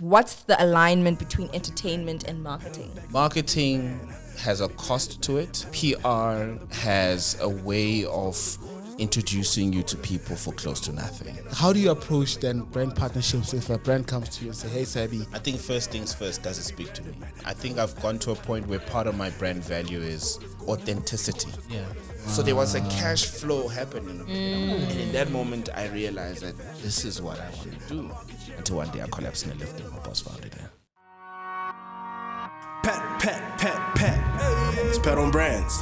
what's the alignment between entertainment and marketing? Marketing has a cost to it. PR has a way of introducing you to people for close to nothing. How do you approach then brand partnerships if a brand comes to you and say, hey, Sabby? I think first things first, does it speak to me? I think I've gone to a point where part of my brand value is authenticity. Yeah. So there was a cash flow happening. And in that moment, I realized that this is what I want to do. Until one day I collapsed and I left and my boss found it. Pat. It's Pat on brands.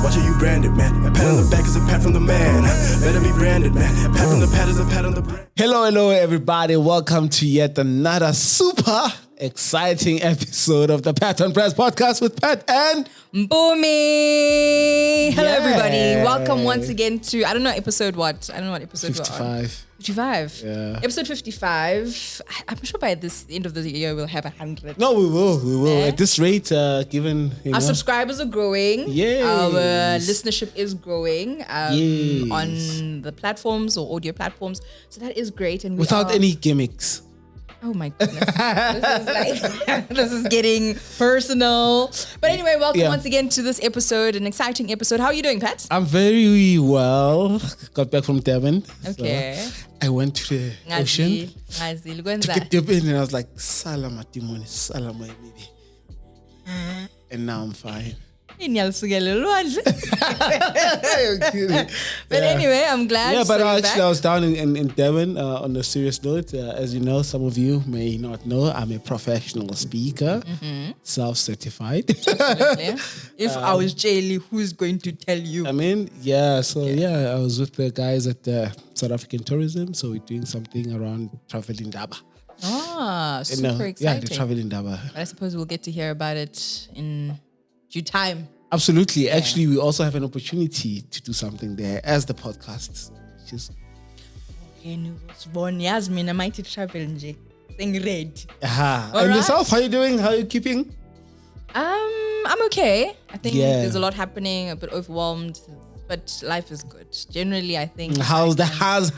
Watch how you branded, man. A pat on the back is a pat from the man. Better be branded, man. A pat from the pat is a pat on the brand. Hello, everybody. Welcome to yet another super exciting episode of the Pat and Mpumi podcast with Pat and Mpumi. Hello, Yeah. everybody. Welcome once again to, I don't know episode what. I don't know what episode we're on. 55. 55. Yeah. Episode 55. I'm sure by this end of the year we'll have 100. No, we will. Yeah. At this rate, given Our subscribers are growing. Yes. Our listenership is growing Yes. on the platforms or audio platforms. So that is great. And we without are, any gimmicks. Oh my goodness. This is getting personal. But anyway, welcome once again to this episode, an exciting episode. How are you doing, Pat? I'm very well. Got back from Devon. Okay. So I went to the ocean. Took a dip in and I was like, Salama Timoni, Salama baby. And now I'm fine. But anyway, I'm glad. Yeah, but you're actually back. I was down in Devon on a serious note. As you know, some of you may not know, I'm a professional speaker, self-certified. Absolutely. If I was Jaylee, who's going to tell you? I mean, I was with the guys at South African Tourism, so we're doing something around travel in Daba. Super exciting. Yeah, the travel in Daba. But I suppose we'll get to hear about it in due time. Absolutely. Yeah. Actually, we also have an opportunity to do something there as the podcast. Just Yasmin, I might travel nje. Saying red. And right. yourself, how are you doing? How are you keeping? I'm okay. I think Yeah. there's a lot happening, a bit overwhelmed, but life is good. Generally, I think. How's the has?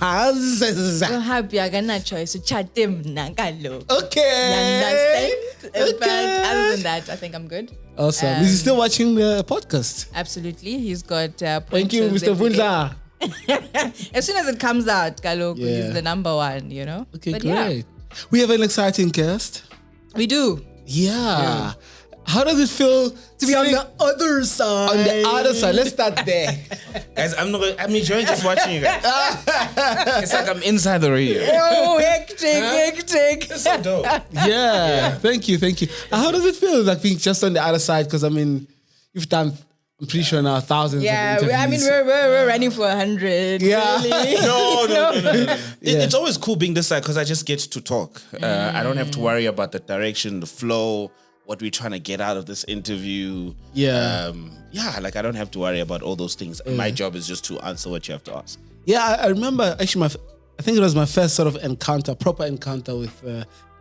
So happy I got no choice. So chat them nangalo. Okay. But other than that, I think I'm good. Awesome. Is he still watching the podcast? Absolutely. He's got Thank pointers you, Mr. every day. Vundla. As soon as it comes out, Kaloku Yeah. is the number one, you know? Okay, But great. We have an exciting guest. we do. Yeah. How does it feel to be on the other side? On the other side. Let's start there. Guys, I'm enjoying just watching you guys. It's like I'm inside the radio. Oh, hectic. It's so dope. Yeah. Thank you. How does it feel like being just on the other side? Because I mean, you've done, I'm pretty sure now, thousands Yeah, of interviews. I mean, we're running for 100. Yeah. Really. No. It's always cool being this side because I just get to talk. I don't have to worry about the direction, the flow, what we're trying to get out of this interview. Yeah. Like I don't have to worry about all those things. My job is just to answer what you have to ask. Yeah, I remember actually I think it was my first sort of proper encounter with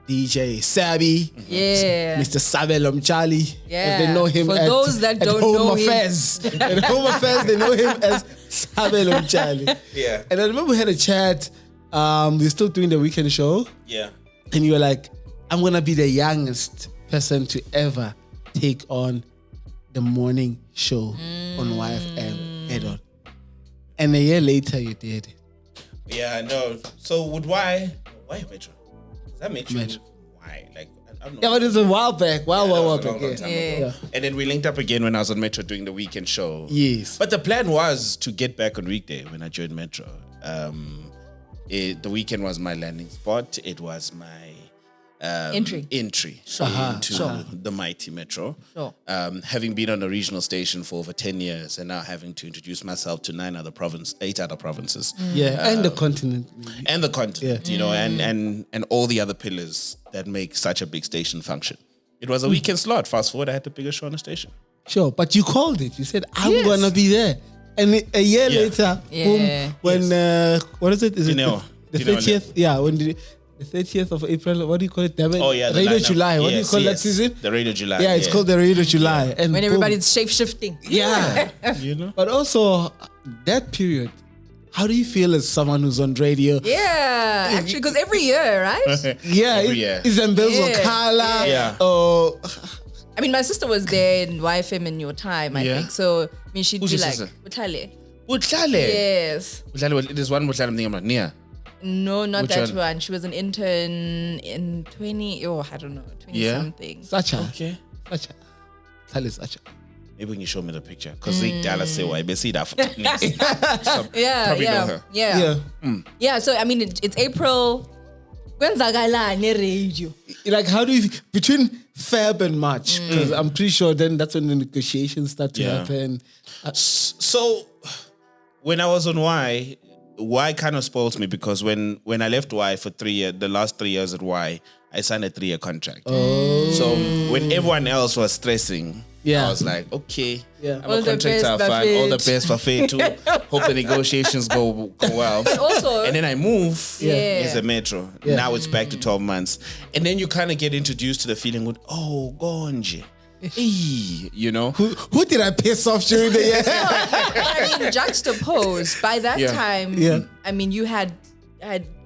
DJ Sabby. Yeah. Mr. Sabelo Mtshali. Yeah. As they know him For at, those that at don't Home know him. Affairs. At Home Affairs, they know him as Sabelo Mtshali. Yeah. And I remember we had a chat. We were still doing the weekend show. Yeah. And you were like, I'm going to be the youngest person to ever take on the morning show on YFM head-on. And a year later, you did. Yeah, no. So why Metro? Does that make you Metro. why? Like I don't know. Yeah, but it was a while back. That was While a back. long time Yeah. ago. And then we linked up again when I was on Metro doing the weekend show. Yes. But the plan was to get back on weekday when I joined Metro. The weekend was my landing spot. It was my entry into the mighty Metro. Sure. Having been on a regional station for over 10 years and now having to introduce myself to 8 other provinces. Yeah, and the continent. And the continent, you know, and all the other pillars that make such a big station function. It was a weekend slot. Fast forward, I had the biggest show on the station. Sure, but you called it. You said, I'm going to be there. And a year later, boom, when, what is it? Is it the 30th? Yeah, when the 30th of April, what do you call it? Oh, yeah. Radio July. What do you call that Yes. season? The Radio July. Yeah, it's called the Radio July. And When boom. everybody's shape-shifting. Yeah. You know? But also, that period, how do you feel as someone who's on radio? Yeah, actually, because every year, right? Yeah, Every year. Izambezo Kala. Yeah. Oh, I mean, my sister was there in YFM in your time, I think. So, I mean, she'd Who's be your like, sister? Mtshali. Mtshali. Yes. Mtshali, there's one Mtshali I'm thinking about. Nia. No, not Which that one? one. She was an intern in 20 something. Sacha. Okay. Sacha. Tali Sacha. Maybe when you show me the picture. Because they Dallas say why. see that. Yeah, Probably yeah, know her. yeah. Yeah. Yeah, so I mean, it's April. Kwenzakalani radio? Like, how do you, between Feb and March, because I'm pretty sure then that's when the negotiations start to happen. So when I was on Y kind of spoils me because when I left Y for 3 years, the last 3 years at Y, I signed a 3-year contract. Oh. So when everyone else was stressing, Yeah. I was like, okay, Yeah. I'm All a the contractor, best, fine. All the Buffett. best for Fate too. Hope the negotiations go well. Also, And then I move. Yeah. It's a metro. Yeah. Now it's back to 12 months. And then you kind of get introduced to the feeling with, oh, Gonje. Hey, you know? Who did I piss off during the year? I mean, juxtaposed. By that Yeah. time, Yeah. I mean, you had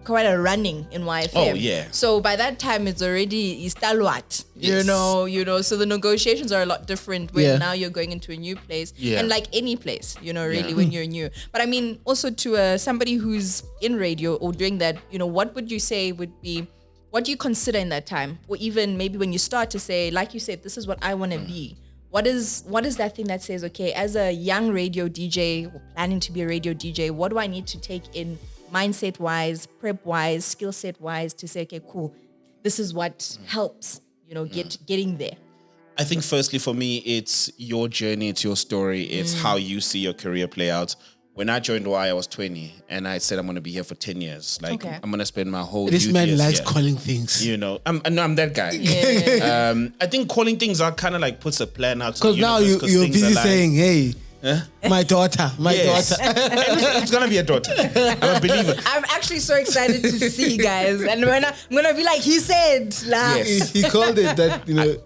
quite a running in YFM. Oh, yeah. So by that time, it's already istalwat. Yes. You know. So the negotiations are a lot different when Yeah. now you're going into a new place, Yeah. and like any place, really Yeah. when you're new. But I mean, also to somebody who's in radio or doing that, what would you say would be? What do you consider in that time, or even maybe when you start to say, like you said, this is what I want to be. What is that thing that says, okay, as a young radio DJ or planning to be a radio DJ, what do I need to take in mindset wise, prep wise, skill set wise to say, okay, cool, this is what helps, getting there. I think firstly for me, it's your journey, it's your story, it's how you see your career play out. When I joined Y, I was 20 and I said I'm going to be here for 10 years. Like, Okay. I'm going to spend my whole This youth man years likes here. calling things. I'm that guy. Yeah. I think calling things out kind of like puts a plan out. Because now you're busy saying, hey, my daughter. Yes. It's going to be a daughter. I'm a believer. I'm actually so excited to see, guys. And when I'm going to be like, he said, Yes. He called it that,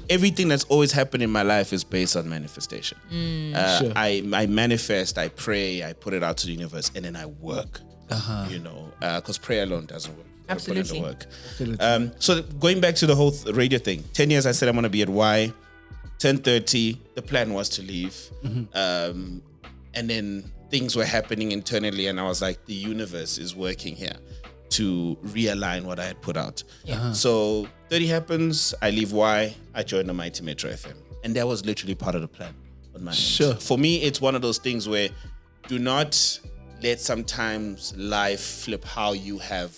Everything that's always happened in my life is based on manifestation. Sure. I manifest, I pray, I put it out to the universe, and then I work. Because prayer alone doesn't work. You gotta put in the Absolutely. work. Absolutely. So going back to the whole radio thing, 10 years I said I'm going to be at Y. 10:30, the plan was to leave. And then things were happening internally, and I was like, the universe is working here to realign what I had put out. So 30 happens, I leave Y, I join the Mighty Metro FM. And that was literally part of the plan on my end. Sure. For me, it's one of those things where do not let sometimes life flip how you had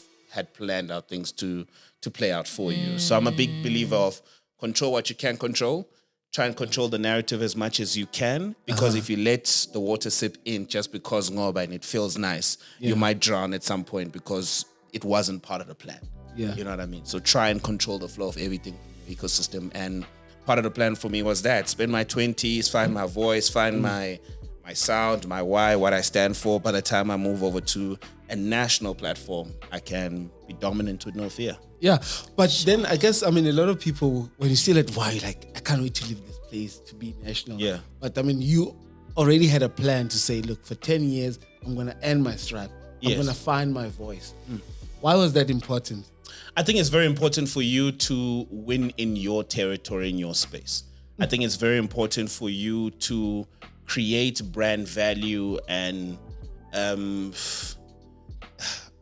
planned out things to play out for you. So I'm a big believer of control what you can control. Try and control the narrative as much as you can, because if you let the water sip in just because ngoba and it feels nice, you might drown at some point because it wasn't part of the plan. Yeah. You know what I mean? So try and control the flow of everything, ecosystem. And part of the plan for me was that. Spend my 20s, find my voice, find my sound, my why, what I stand for. By the time I move over to a national platform, I can be dominant with no fear. Yeah, but then I guess, a lot of people, when you still at Y, like, I can't wait to leave this place to be national. Yeah. But you already had a plan to say, look, for 10 years, I'm going to end my strap. I'm Yes. going to find my voice. Why was that important? I think it's very important for you to win in your territory, in your space. I think it's very important for you to create brand value and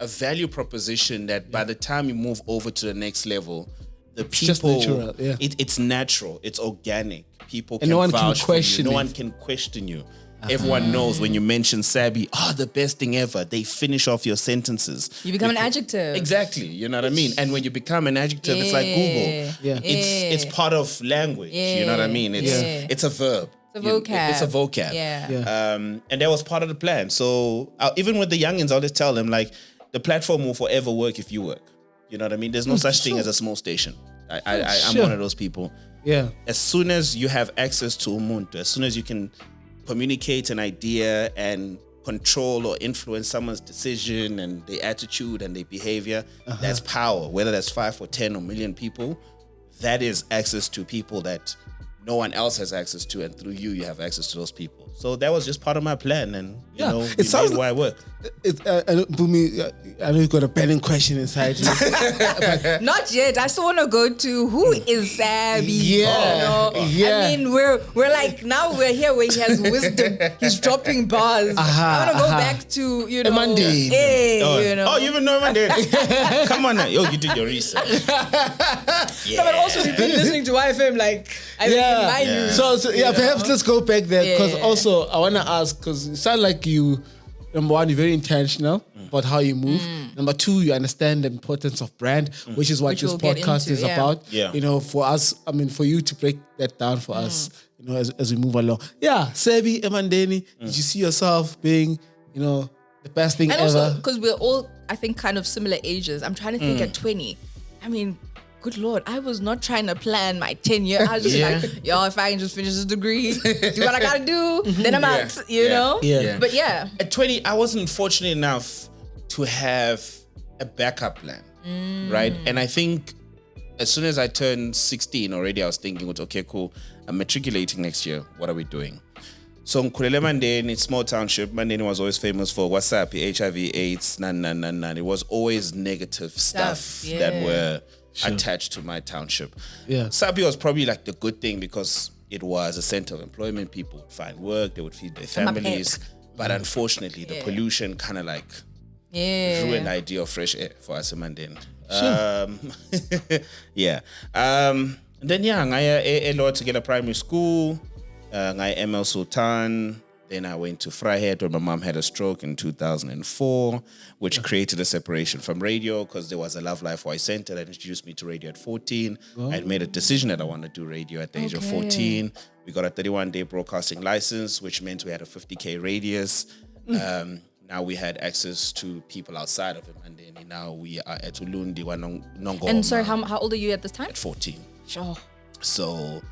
a value proposition that by the time you move over to the next level, the people, just natural, yeah. It's natural, it's organic. People And can no one can vouch for question you. No it. one can question you. Everyone knows when you mention Sabby, the best thing ever. They finish off your sentences. You become an adjective. Exactly, you know what I mean? And when you become an adjective, it's like Google. Yeah. It's part of language, you know what I mean? It's a verb. It's a vocab. It's a vocab. Yeah. And that was part of the plan. So even with the youngins, I'll just tell them, like, the platform will forever work if you work. You know what I mean? There's no such thing as a small station. I'm Sure. one of those people. Yeah. As soon as you have access to umuntu, as soon as you can communicate an idea and control or influence someone's decision and their attitude and their behavior, that's power. Whether that's 5 or 10 or million people, that is access to people that no one else has access to, and through you have access to those people. So that was just part of my plan, and you know, it sounds why I work. Mpumi, I know you got a burning question inside you. Not yet. I still want to go to who is Sabby. Yeah, I mean, we're like now we're here where he has wisdom. He's dropping bars. I want to go back to Emandeni. Hey, Oh, you know. oh, you even know Emandeni? Come on now, yo, you did your research. No, but also we've been listening to YFM like I think in my news. So perhaps let's go back there because also I want to ask because it sounds like you. Number one, you're very intentional about how you move. Number two, you understand the importance of brand, which is what this we'll get podcast into, is about. Yeah. You know, for us, I mean, for you to break that down for us, you know, as we move along. Yeah, Sabby, Emandeni, did you see yourself being, you know, the best thing And ever? also because we're all, I think, kind of similar ages. I'm trying to think at 20. I mean, good Lord, I was not trying to plan my 10-year. I was just like, yo, if I can just finish this degree, do what I gotta do, then I'm out, you know? Yeah. But yeah. At 20, I wasn't fortunate enough to have a backup plan, right? And I think as soon as I turned 16 already, I was thinking, okay, cool, I'm matriculating next year. What are we doing? So Emandeni, small township, Emandeni was always famous for what's up, HIV/AIDS, nan. It was always negative stuff that were attached to my township. Yeah. Sabby was probably like the good thing because it was a center of employment. People would find work, they would feed their families. But unfortunately, the pollution kind of like ruined the idea of fresh air for us in Emandeni. And then I lot to get a primary school. I ML Sultan. Then I went to Vryheid when my mom had a stroke in 2004, which created a separation from radio because there was a Love Life Voice Center that introduced me to radio at 14. I had made a decision that I wanted to do radio at the age of 14. We got a 31-day broadcasting license, which meant we had a 50K radius. Now we had access to people outside of Emandeni. Now we are at Ulundi, Nongoma. And sorry, how old are you at this time? At 14. Sure. So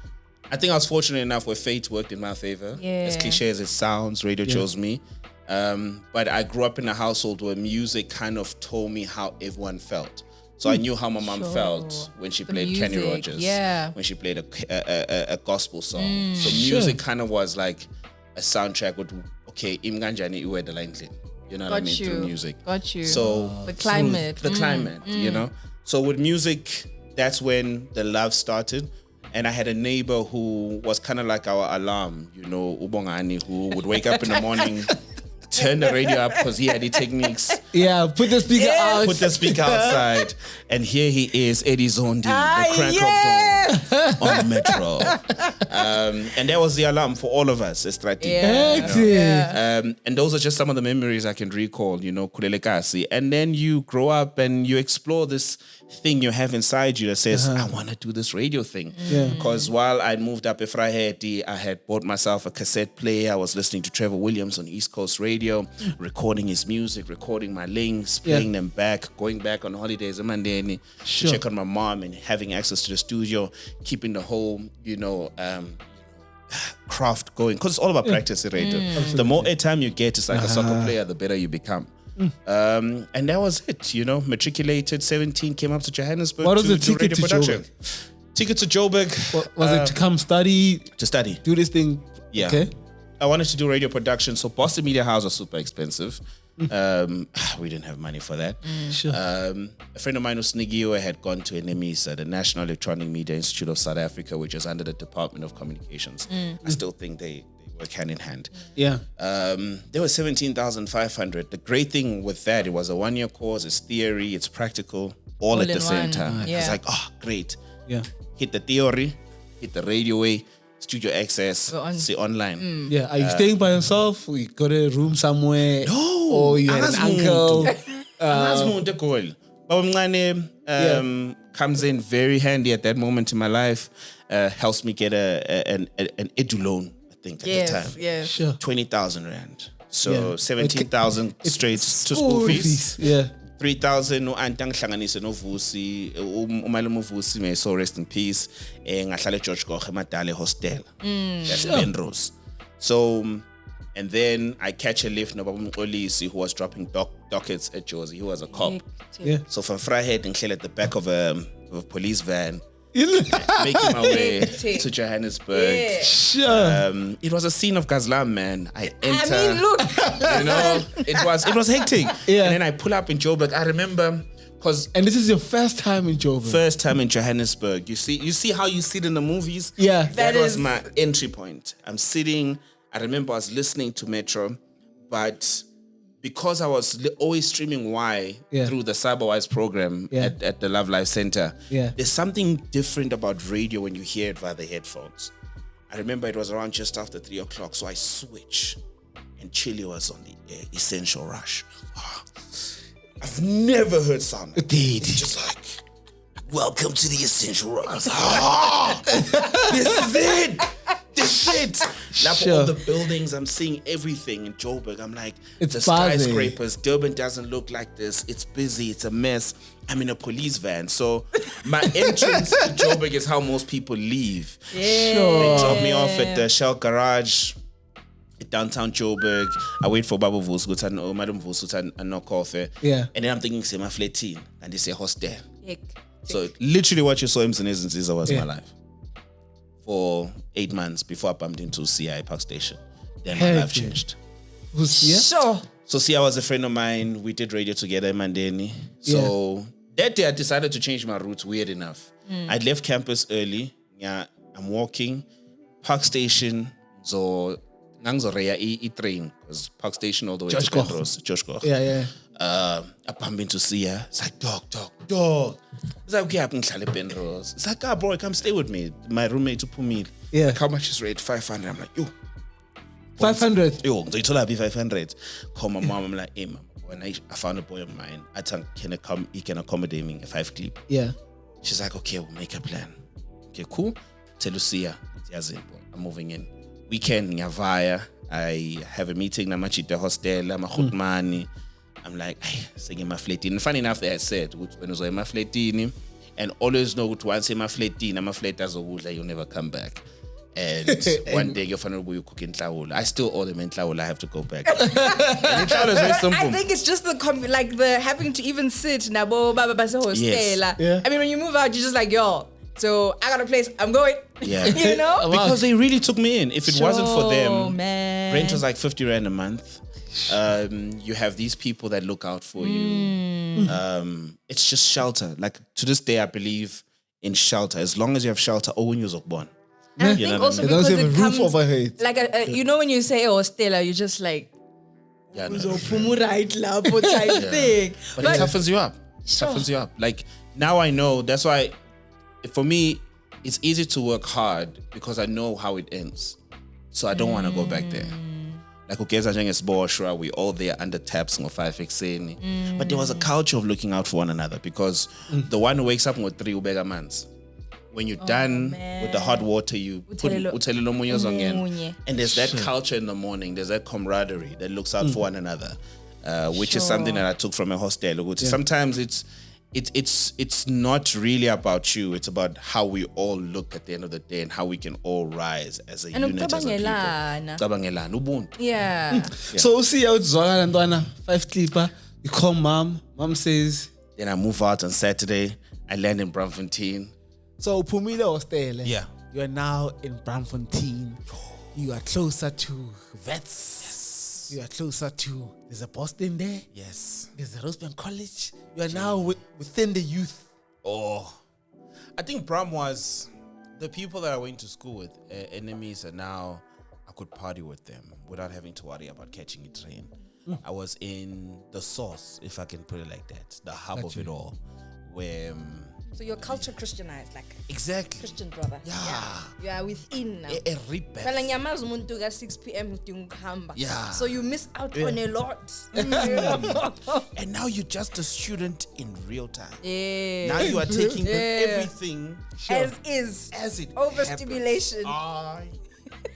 I think I was fortunate enough where fate worked in my favor. As cliche as it sounds, radio chose me. But I grew up in a household where music kind of told me how everyone felt. So I knew how my mom felt when she played Kenny Rogers, when she played a gospel song. So music kind of was like a soundtrack with, okay, imganjani iwe the line clean. You know what I mean? Through music. Got you. So the climate. The climate, you know? So with music, that's when the love started. And I had a neighbor who was kind of like our alarm, you know, Ubongani, who would wake up in the morning, turn the radio up because he had the techniques. Yeah, put the speaker out. Put the speaker outside. And here he is, Eddie Zondi, the crack of dawn on Metro. And that was the alarm for all of us, Estrati. And those are just some of the memories I can recall, you know, Kulelekasi. And then you grow up and you explore this thing you have inside you that says, I want to do this radio thing. Because while I moved up in Vryheid, I had bought myself a cassette player. I was listening to Trevor Williams on East Coast Radio, recording his music, recording my links, playing them back, going back on holidays in Emandeni to check on my mom and having access to the studio, keeping the whole, you know, craft going. Because it's all about practice in radio. The more airtime you get, it's like a soccer player, the better you become. And that was it, you know, matriculated, 17, came up to Johannesburg. What was the to ticket radio to production. Ticket to Joburg. Was it to come study? To study. Do this thing? Yeah. Okay. I wanted to do radio production, so Boston Media House was super expensive. We didn't have money for that. A friend of mine, Snigio, had gone to Nemisa, the National Electronic Media Institute of South Africa, which is under the Department of Communications. I still think they work hand in hand. Yeah. There was 17,500. The great thing with that, it was a 1-year course. It's theory, it's practical, all at the same time. It's like, great. Yeah. Hit the theory, hit the radio way, studio access, see online. Yeah. Are you staying by yourself? You got a room somewhere? No. Or you had an uncle? Comes in very handy at that moment in my life. Helps me get an edu loan, I think, at the time. Yes. Sure. 20,000 rand. So 17,000 straight to school fees. Yeah. 3,000 no antang hlanganise no Vusi, umalumo Vusi, may so rest in peace. Ngahlale George Gogge Madale Hostel. That's Penrose. So, and then I catch a lift no Babum Olisi, who was dropping dockets at Josie. He was a cop. Yeah. So from Vryheid and at the back of a police van, making my way to Johannesburg. Yeah. Sure. It was a scene of Gazlam, man. I enter. I mean, look. You know, it was hectic. Yeah. And then I pull up in Joburg. I remember And this is your first time in Joburg. first time in Johannesburg. You see how you sit in the movies? Yeah. That was is- my entry point. I'm sitting, I remember I was listening to Metro, but because I was always streaming Y through the CyberWise program at the Love Life Center, there's something different about radio when you hear it via the headphones. I remember it was around just after 3 o'clock, so I switch, and Chili was on the air, Essential Rush. I've never heard sound like Indeed. it's just like, welcome to the Essential Rush. This is it. This is it. Like all the buildings, I'm seeing everything in Joburg. I'm like, It's the buzzy. skyscrapers. Durban doesn't look like this. It's busy. It's a mess. I'm in a police van. So my entrance to Joburg is how most people leave. Yeah. They drop me off at the Shell Garage at downtown Joburg. I wait for Babu Vusutan or Madam Vusutan and knock off. Yeah. And then I'm thinking, say, my flat and they say hostel. Heck. So literally what you saw in Ziza was my life. For 8 months before I bumped into CI Park Station. Then my life changed. Who's here? Sure. So CI was a friend of mine. We did radio together in Emandeni. So that day I decided to change my route, weird enough. I left campus early. Yeah, I'm walking. Park Station. So Nangzoreya E train. Because Park Station all the way to Penrose. Josh Koch. Yeah. I bump into Sia. It's like, dog. It's like, okay, I can call Penrose. It's like, bro, come stay with me. My roommate Mpumi. Yeah. Like, how much is rate? 500. I'm like, yo. 500. Yo, so you told her be 500. Call my mom. I'm like, hey, mom, when I found a boy of mine, I think he can accommodate me a 5 clip. Yeah. She's like, okay, we'll make a plan. Okay, cool. Tell Lucia, I'm moving in. Weekend, Nyavaya. I have a meeting. I'm at the hostel. I'm a money. I'm like, singing my flatini. And funny enough, they had said, when I was in my flatini, and always know to once in my flatini, I'm a flat as a wood, you'll never come back. And one day, your family will cook in Tlaula. I still owe them in Tlaula. I have to go back. And in Tlaula is very simple. I think it's just the having to even sit nabo baba basa hostel. Yeah. I mean, when you move out, you're just like, yo. So I got a place. I'm going. Yeah. You know? Because they really took me in. If it wasn't for them, man. rent was like 50 Rand a month. You have these people that look out for you. It's just shelter. Like to this day, I believe in shelter. As long as you have shelter, when you're born. And I You think know what I also mean? As long as because you have it a roof comes overhead. like you know when you say hostel, you're just like Yeah, no. type thing. But it toughens you up. Toughens you up. Like now I know. That's why for me, it's easy to work hard because I know how it ends. So I don't want to go back there. Like okay, we all there under taps on 5 exeni. But there was a culture of looking out for one another because the one who wakes up with 3 ubega mans. When you're done with the hot water, you put utelelo munye zongen. And there's that culture in the morning. There's that camaraderie that looks out for one another, which is something that I took from a hostel. Sometimes it's not really about you. It's about how we all look at the end of the day and how we can all rise as a unit, as a people. Cabangellana, ubuntu. Yeah. So see how it's 5 clipper. You call mom. Mom says. Then I move out on Saturday. I land in Bramfontein. So Pumila hostel. Yeah. You are now in Bramfontein. You are closer to vets. Yes. You are closer to. There's a Boston there. Yes. There's a Rosebank College. You are now within the youth. Oh, I think Bram was the people that I went to school with, Nemisa. Now I could party with them without having to worry about catching a train. I was in the source, if I can put it like that, the hub of it all, where. So your culture Christianized, like Exactly. Christian brother. Yeah. You are within now. A rebirth. Phela ngiyamazi umuntu ka 6 p.m. udinga Yeah. So you miss out on a lot. And now you're just a student in real time. Yeah. Now you are taking everything As is. as it Overstimulation. happens.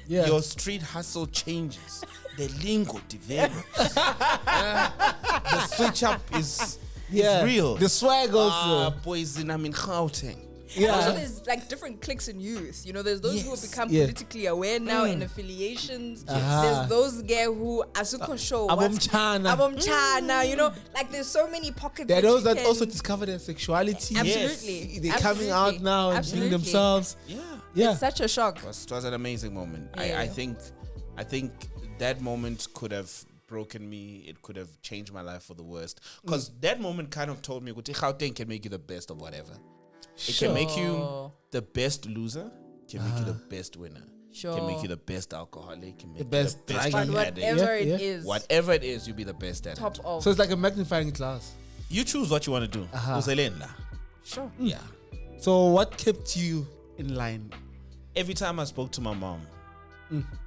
Yeah. Your street hustle changes. The lingo develops. The switch up is real. The swag also. Boys, I'm in Gauteng. And also there's like different cliques in youth. You know, there's those who have become politically aware now in affiliations. There's those guys who asuko show abomchana. You know, like there's so many pockets. There are those that also discover their sexuality. Absolutely. They're coming out now and being themselves. Yeah. It's such a shock. It was an amazing moment. I think that moment could have broken me. It could have changed my life for the worst. Because that moment kind of told me, Gauteng can make you the best of whatever. It can make you the best loser. Can make you the best winner. Can make you the best alcoholic. Can make the best you the best whatever it is. Whatever it is, you'll be the best at Top it. of. So it's like a magnifying glass. You choose what you want to do. Sure. Yeah. So what kept you in line? Every time I spoke to my mom,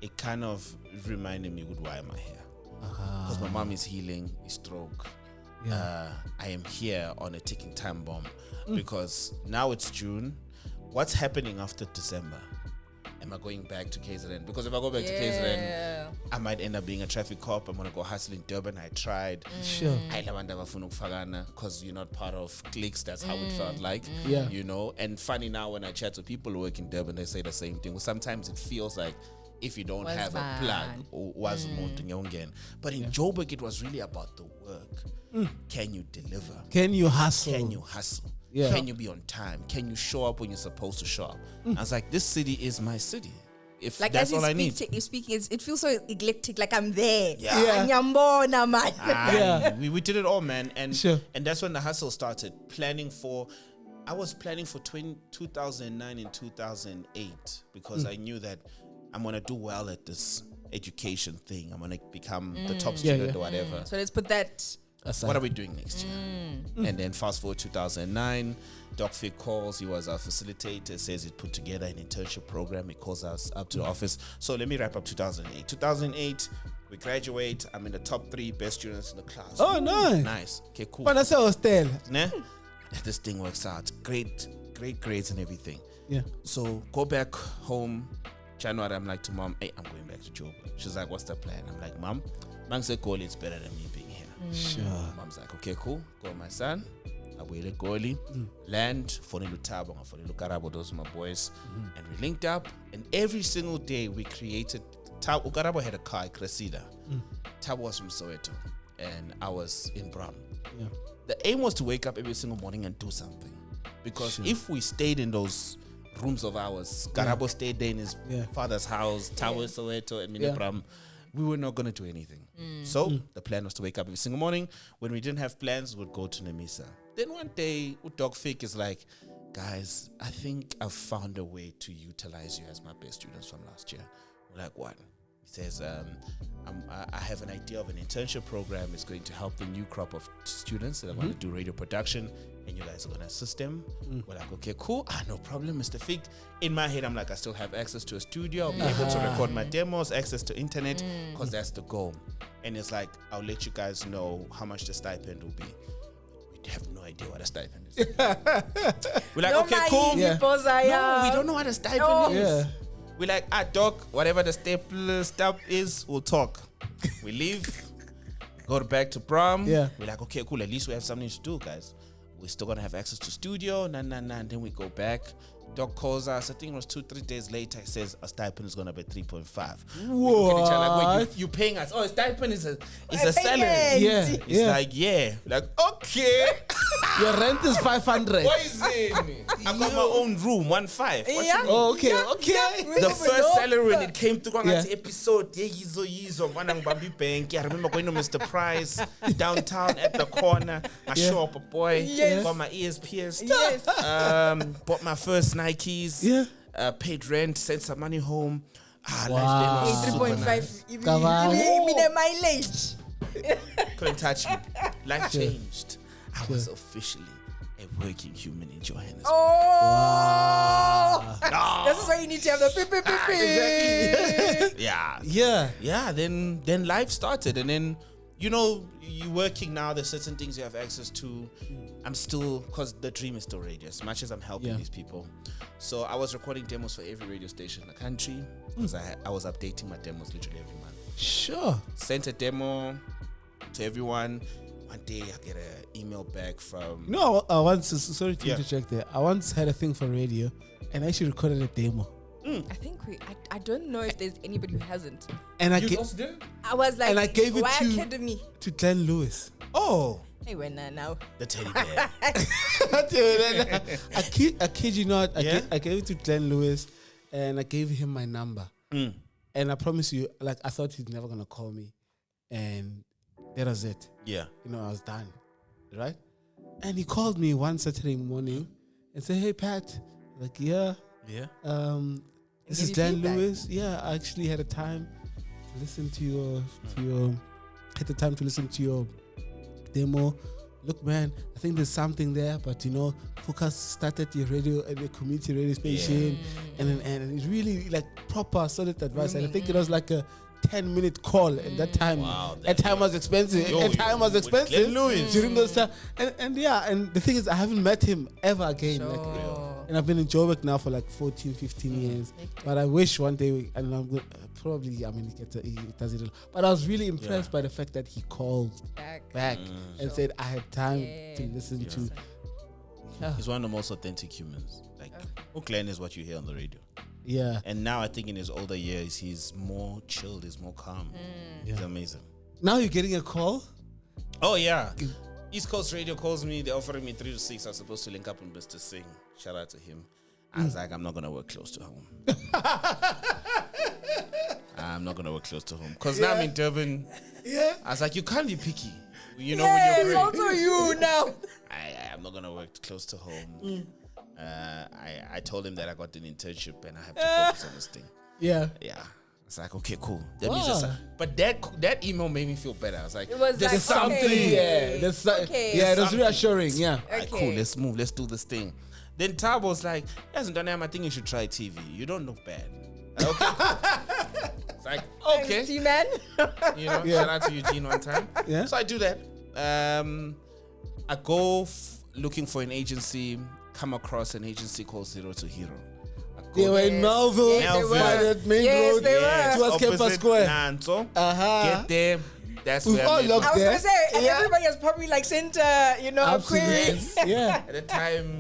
it kind of reminded me, why am I here? Because my mom is healing a stroke. I am here on a ticking time bomb because now it's June. What's happening after December? Am I going back to KZN? Because if I go back to KZN, I might end up being a traffic cop. I'm going to go hustle in Durban. I tried. Sure. Because you're not part of cliques. That's how it felt like. You know? And funny now when I chat to people who work in Durban, they say the same thing. Well, sometimes it feels like if you don't have a plug, but in Joburg, it was really about the work. Can you deliver? Can you hustle? Yeah. Can you be on time? Can you show up when you're supposed to show up? I was like, this city is my city. If like that's all I need. You're speaking, it feels so eclectic, like I'm there. We did it all, man. And that's when the hustle started. I was planning for 2009 and 2008 because I knew that I'm going to do well at this education thing. I'm going to become the top student or whatever. So let's put that aside. What are we doing next year? And then fast forward 2009, Doc Fig calls. He was our facilitator, says he put together an internship program. He calls us up to the office. So let me wrap up 2008. 2008, we graduate. I'm in the top 3 best students in the class. Oh, nice. Nice. Okay, cool. But that's hostel. Nah? This thing works out. Great grades and everything. Yeah. So go back home. January, I'm like to mom, hey, I'm going back to Joburg. She's like, what's the plan? I'm like, mom, said goalie, it's better than me being here. Sure. Mom's like, okay, cool. Go, my son. I waited goalie. Land, Fonelu Tabo, Fonelu Karabo, those are my boys. And we linked up. And every single day we created. Ukarabo had a car, Cressida. Tabo was from Soweto. And I was in Bram. Yeah. The aim was to wake up every single morning and do something. Because if we stayed in those rooms of ours, Karabo stayed there in his father's house, Tower Soweto, and Minibram, we were not going to do anything. So the plan was to wake up every single morning. When we didn't have plans, we'd go to Nemisa. Then one day, Dog Fake is like, guys, I think I've found a way to utilize you as my best students from last year. We're like, what? He says, I have an idea of an internship program. It's going to help the new crop of students that want to do radio production, and you guys are going to assist them. We're like, okay, cool. No problem, Mr. Fig. In my head, I'm like, I still have access to a studio. I'll be able to record my demos, access to internet, because that's the goal. And it's like, I'll let you guys know how much the stipend will be. We have no idea what a stipend is. We're like, okay, cool. No, we don't know what a stipend is. We're like, doc, whatever the staple stuff is, we'll talk. We leave, go back to Bram. We're like, okay, cool. At least we have something to do, guys. We're still gonna have access to studio. And then we go back. Doc calls us. I think it was 2-3 days later. He says a stipend is gonna be 3.5. What? Like, wait, you paying us? Oh, a stipend is a salary. It's like, like, okay. Your rent is 500. Poison. I got my own room, 1.5. Oh, okay. The first salary when it came to one episode, I remember going to Mr. Price downtown at the corner. I show up a boy, got my ears pierced, bought my first Nikes, paid rent, sent some money home. Wow. 3.5. Even a mileage. Couldn't touch me. Life changed. I was officially a working human in Johannesburg. This is why you need to have the exactly. Yeah. Then life started, and then you're working now. There's certain things you have access to. I'm still, because the dream is still radio. As much as I'm helping these people, so I was recording demos for every radio station in the country because I was updating my demos literally every month. Sure. Sent a demo to everyone. one day I get an email back from. No, I once, sorry to interject there. I once had a thing for radio and I actually recorded a demo. I think I don't know if there's anybody who hasn't. And I I was like, and I gave it Academy? to Glenn Lewis. Oh, Hey, when now? the teddy bear. I kid you not. I gave it to Glenn Lewis and I gave him my number. And I promise you, like, I thought he's never going to call me. And that was it. Yeah. You know, I was done. Right? And he called me one Saturday morning and said, "Hey, Pat." Like, yeah. Yeah. This is Glenn Lewis. Yeah, I actually had a time to listen to your demo. Look, man, I think there's something there, but you know, Focus started your radio and your community radio station, and it really like proper solid advice. And I think it was like a 10-minute call at that time. Wow, that time was expensive. Time was expensive during those times. And the thing is, I haven't met him ever again. Sure. Like, and I've been in Joburg now for like 14, 15 years. But I wish one day, and I'm good, probably, I mean, he does it. But I was really impressed by the fact that he called back and said, I had time to listen to. Yeah. He's one of the most authentic humans. Like, Glenn is what you hear on the radio. Yeah. And now I think in his older years, he's more chilled, he's more calm. He's amazing. Now you're getting a call? Oh, yeah. East Coast Radio calls me. They're offering me 3 to 6. I was supposed to link up with Mr. Singh. Shout out to him. I was like, I'm not going to work close to home. I'm not going to work close to home. Because now I'm in Durban. Yeah. I was like, you can't be picky. You know Yeah, when it's you're also you now. I'm not going to work close to home. I told him that I got an internship and I have to focus on this thing. Yeah. Yeah. It's like, okay, cool. That means it's but that email made me feel better. I was like, It was there's like, something. okay. Yeah. That's yeah, it was reassuring. Yeah. Alright, cool, let's move. Let's do this thing. Then Tab was like, yes, Donam, I think you should try TV. You don't look bad. Okay. It's like, okay. Thanks, man. You know, shout out to Eugene one time. Yeah. So I do that. I go looking for an agency, come across an agency called Zero to Hero. They were in Melville, Yes, they were. by that main Yes, road they were. towards Campus Square. Nanso. Uh-huh. Get there. That's We've where all I met looked him. I was there. going to say, Yeah. everybody has probably like sent, queries. Yeah. At the time,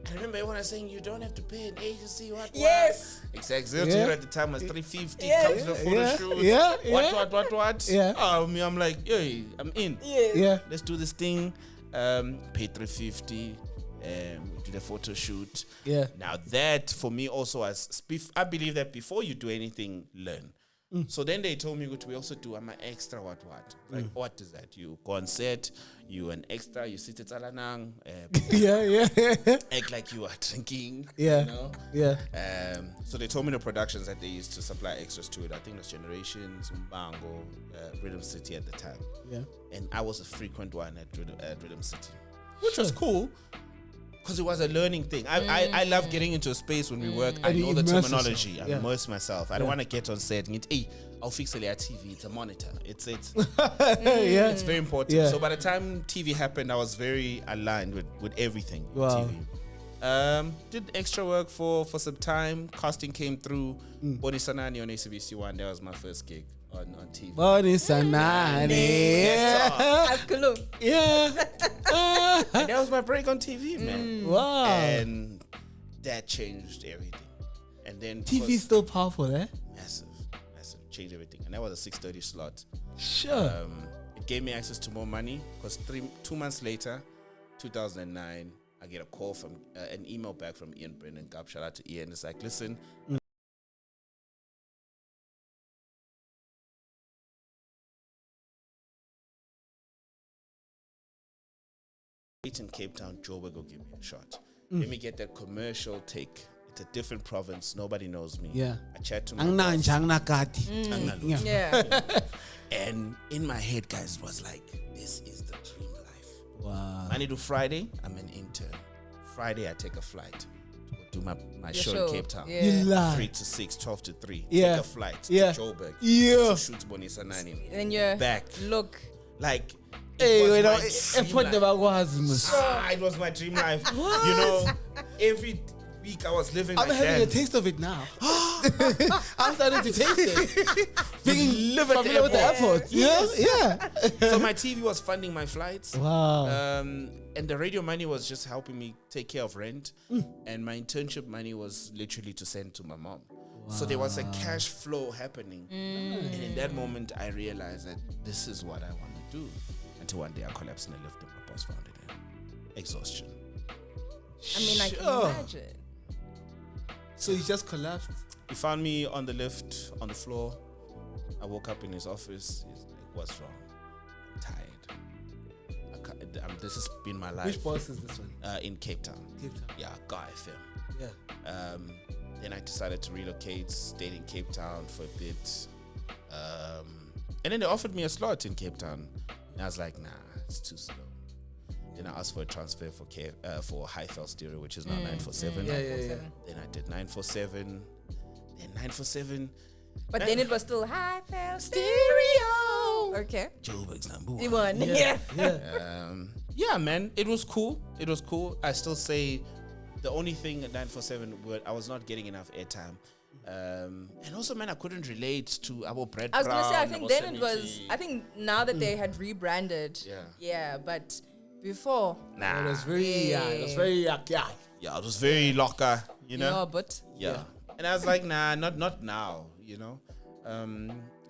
I remember everyone was saying you don't have to pay an agency. What? Yes. Exactly. Zero to Yeah. Hero at the time was $350. Yeah. Comes to the photo shoot. Yeah. What? Yeah. I'm like, yeah, I'm in. Yes. Yeah. Let's do this thing. Pay $350. Do the photo shoot. Yeah. Now that for me also I believe that before you do anything, learn. So then they told me we also do I'm an extra what. Like what is that? You go on set, you an extra, you sit at Alanang, Yeah. act like you are drinking. Yeah. You know? Yeah. So they told me the productions that they used to supply extras to it. I think it was Generations, Mbango, Rhythm City at the time. Yeah. And I was a frequent one at Rhythm City, which was cool. Because it was a learning thing. I love getting into a space when we work. I And know you the immerse terminology. yourself. I Yeah. immerse myself. I don't want to get on set and hey, I'll fix it at TV. It's a monitor. It's Yeah. it's very important. Yeah. So by the time TV happened, I was very aligned with everything. Wow. TV. Did extra work for some time. Casting came through. Bonisanani on ACBC1. That was my first gig on TV. Bonisanani. Askulu. Yeah. And that was my break on TV, man. Wow. And that changed everything. And then TV is still powerful, eh? massive, changed everything. And that was a 6:30 slot. Sure. It gave me access to more money because 2 months later, 2009, I get a call from an email back from Ian Brennan Gap. Shout out to Ian. It's like, listen. In Cape Town, Joburg will give me a shot. Let me get that commercial take. It's a different province. Nobody knows me. Yeah. I chat to my boss. Yeah. Yeah. And in my head, guys, it was like, this is the dream life. Wow. Monday to Friday, I'm an intern. Friday, I take a flight to go do my show in Cape Town. Yeah. You lie. 3 to 6, 12 to 3. Yeah. Take a flight Yeah. to Joburg. Yeah. To shoot Bonisa 9. Then you're Back. look. Like, Hey, it you know, was my dream life. It was my dream life. You know, every week I was living I'm like having that. a taste of it now. I'm starting to taste it. Being live at the familiar with the airport. Yes. Yeah. So my TV was funding my flights. Wow. And the radio money was just helping me take care of rent. And my internship money was literally to send to my mom. Wow. So there was a cash flow happening. And in that moment, I realized that this is what I want to do. Until one day I collapsed in the lift and my boss found it in. Exhaustion. I mean, I can imagine. So you just collapsed? He found me on the lift, on the floor. I woke up in his office. He's like, what's wrong? I'm tired. This has been my life. Which boss is this one? In Cape Town. Cape Town. Yeah, Guy FM. Yeah. Then I decided to relocate, stayed in Cape Town for a bit. And then they offered me a slot in Cape Town. And I was like, nah, it's too slow. Then I asked for a transfer for Highfell Stereo, which is now 947. Yeah. Then I did 947. Then 947. But then it was still Highfell Stereo. Okay. Joburg's number You one. won. Yeah. Yeah, man, it was cool. It was cool. I still say the only thing at 947 I was not getting enough airtime. And also, man, I couldn't relate to our bread. I was gonna say, I think then it was. I think now that they had rebranded. Yeah. Yeah, but before. Nah. It was very, it was very, yeah. Yeah, it was very locker, you know. Yeah, but. Yeah. And I was like, nah, not now, you know.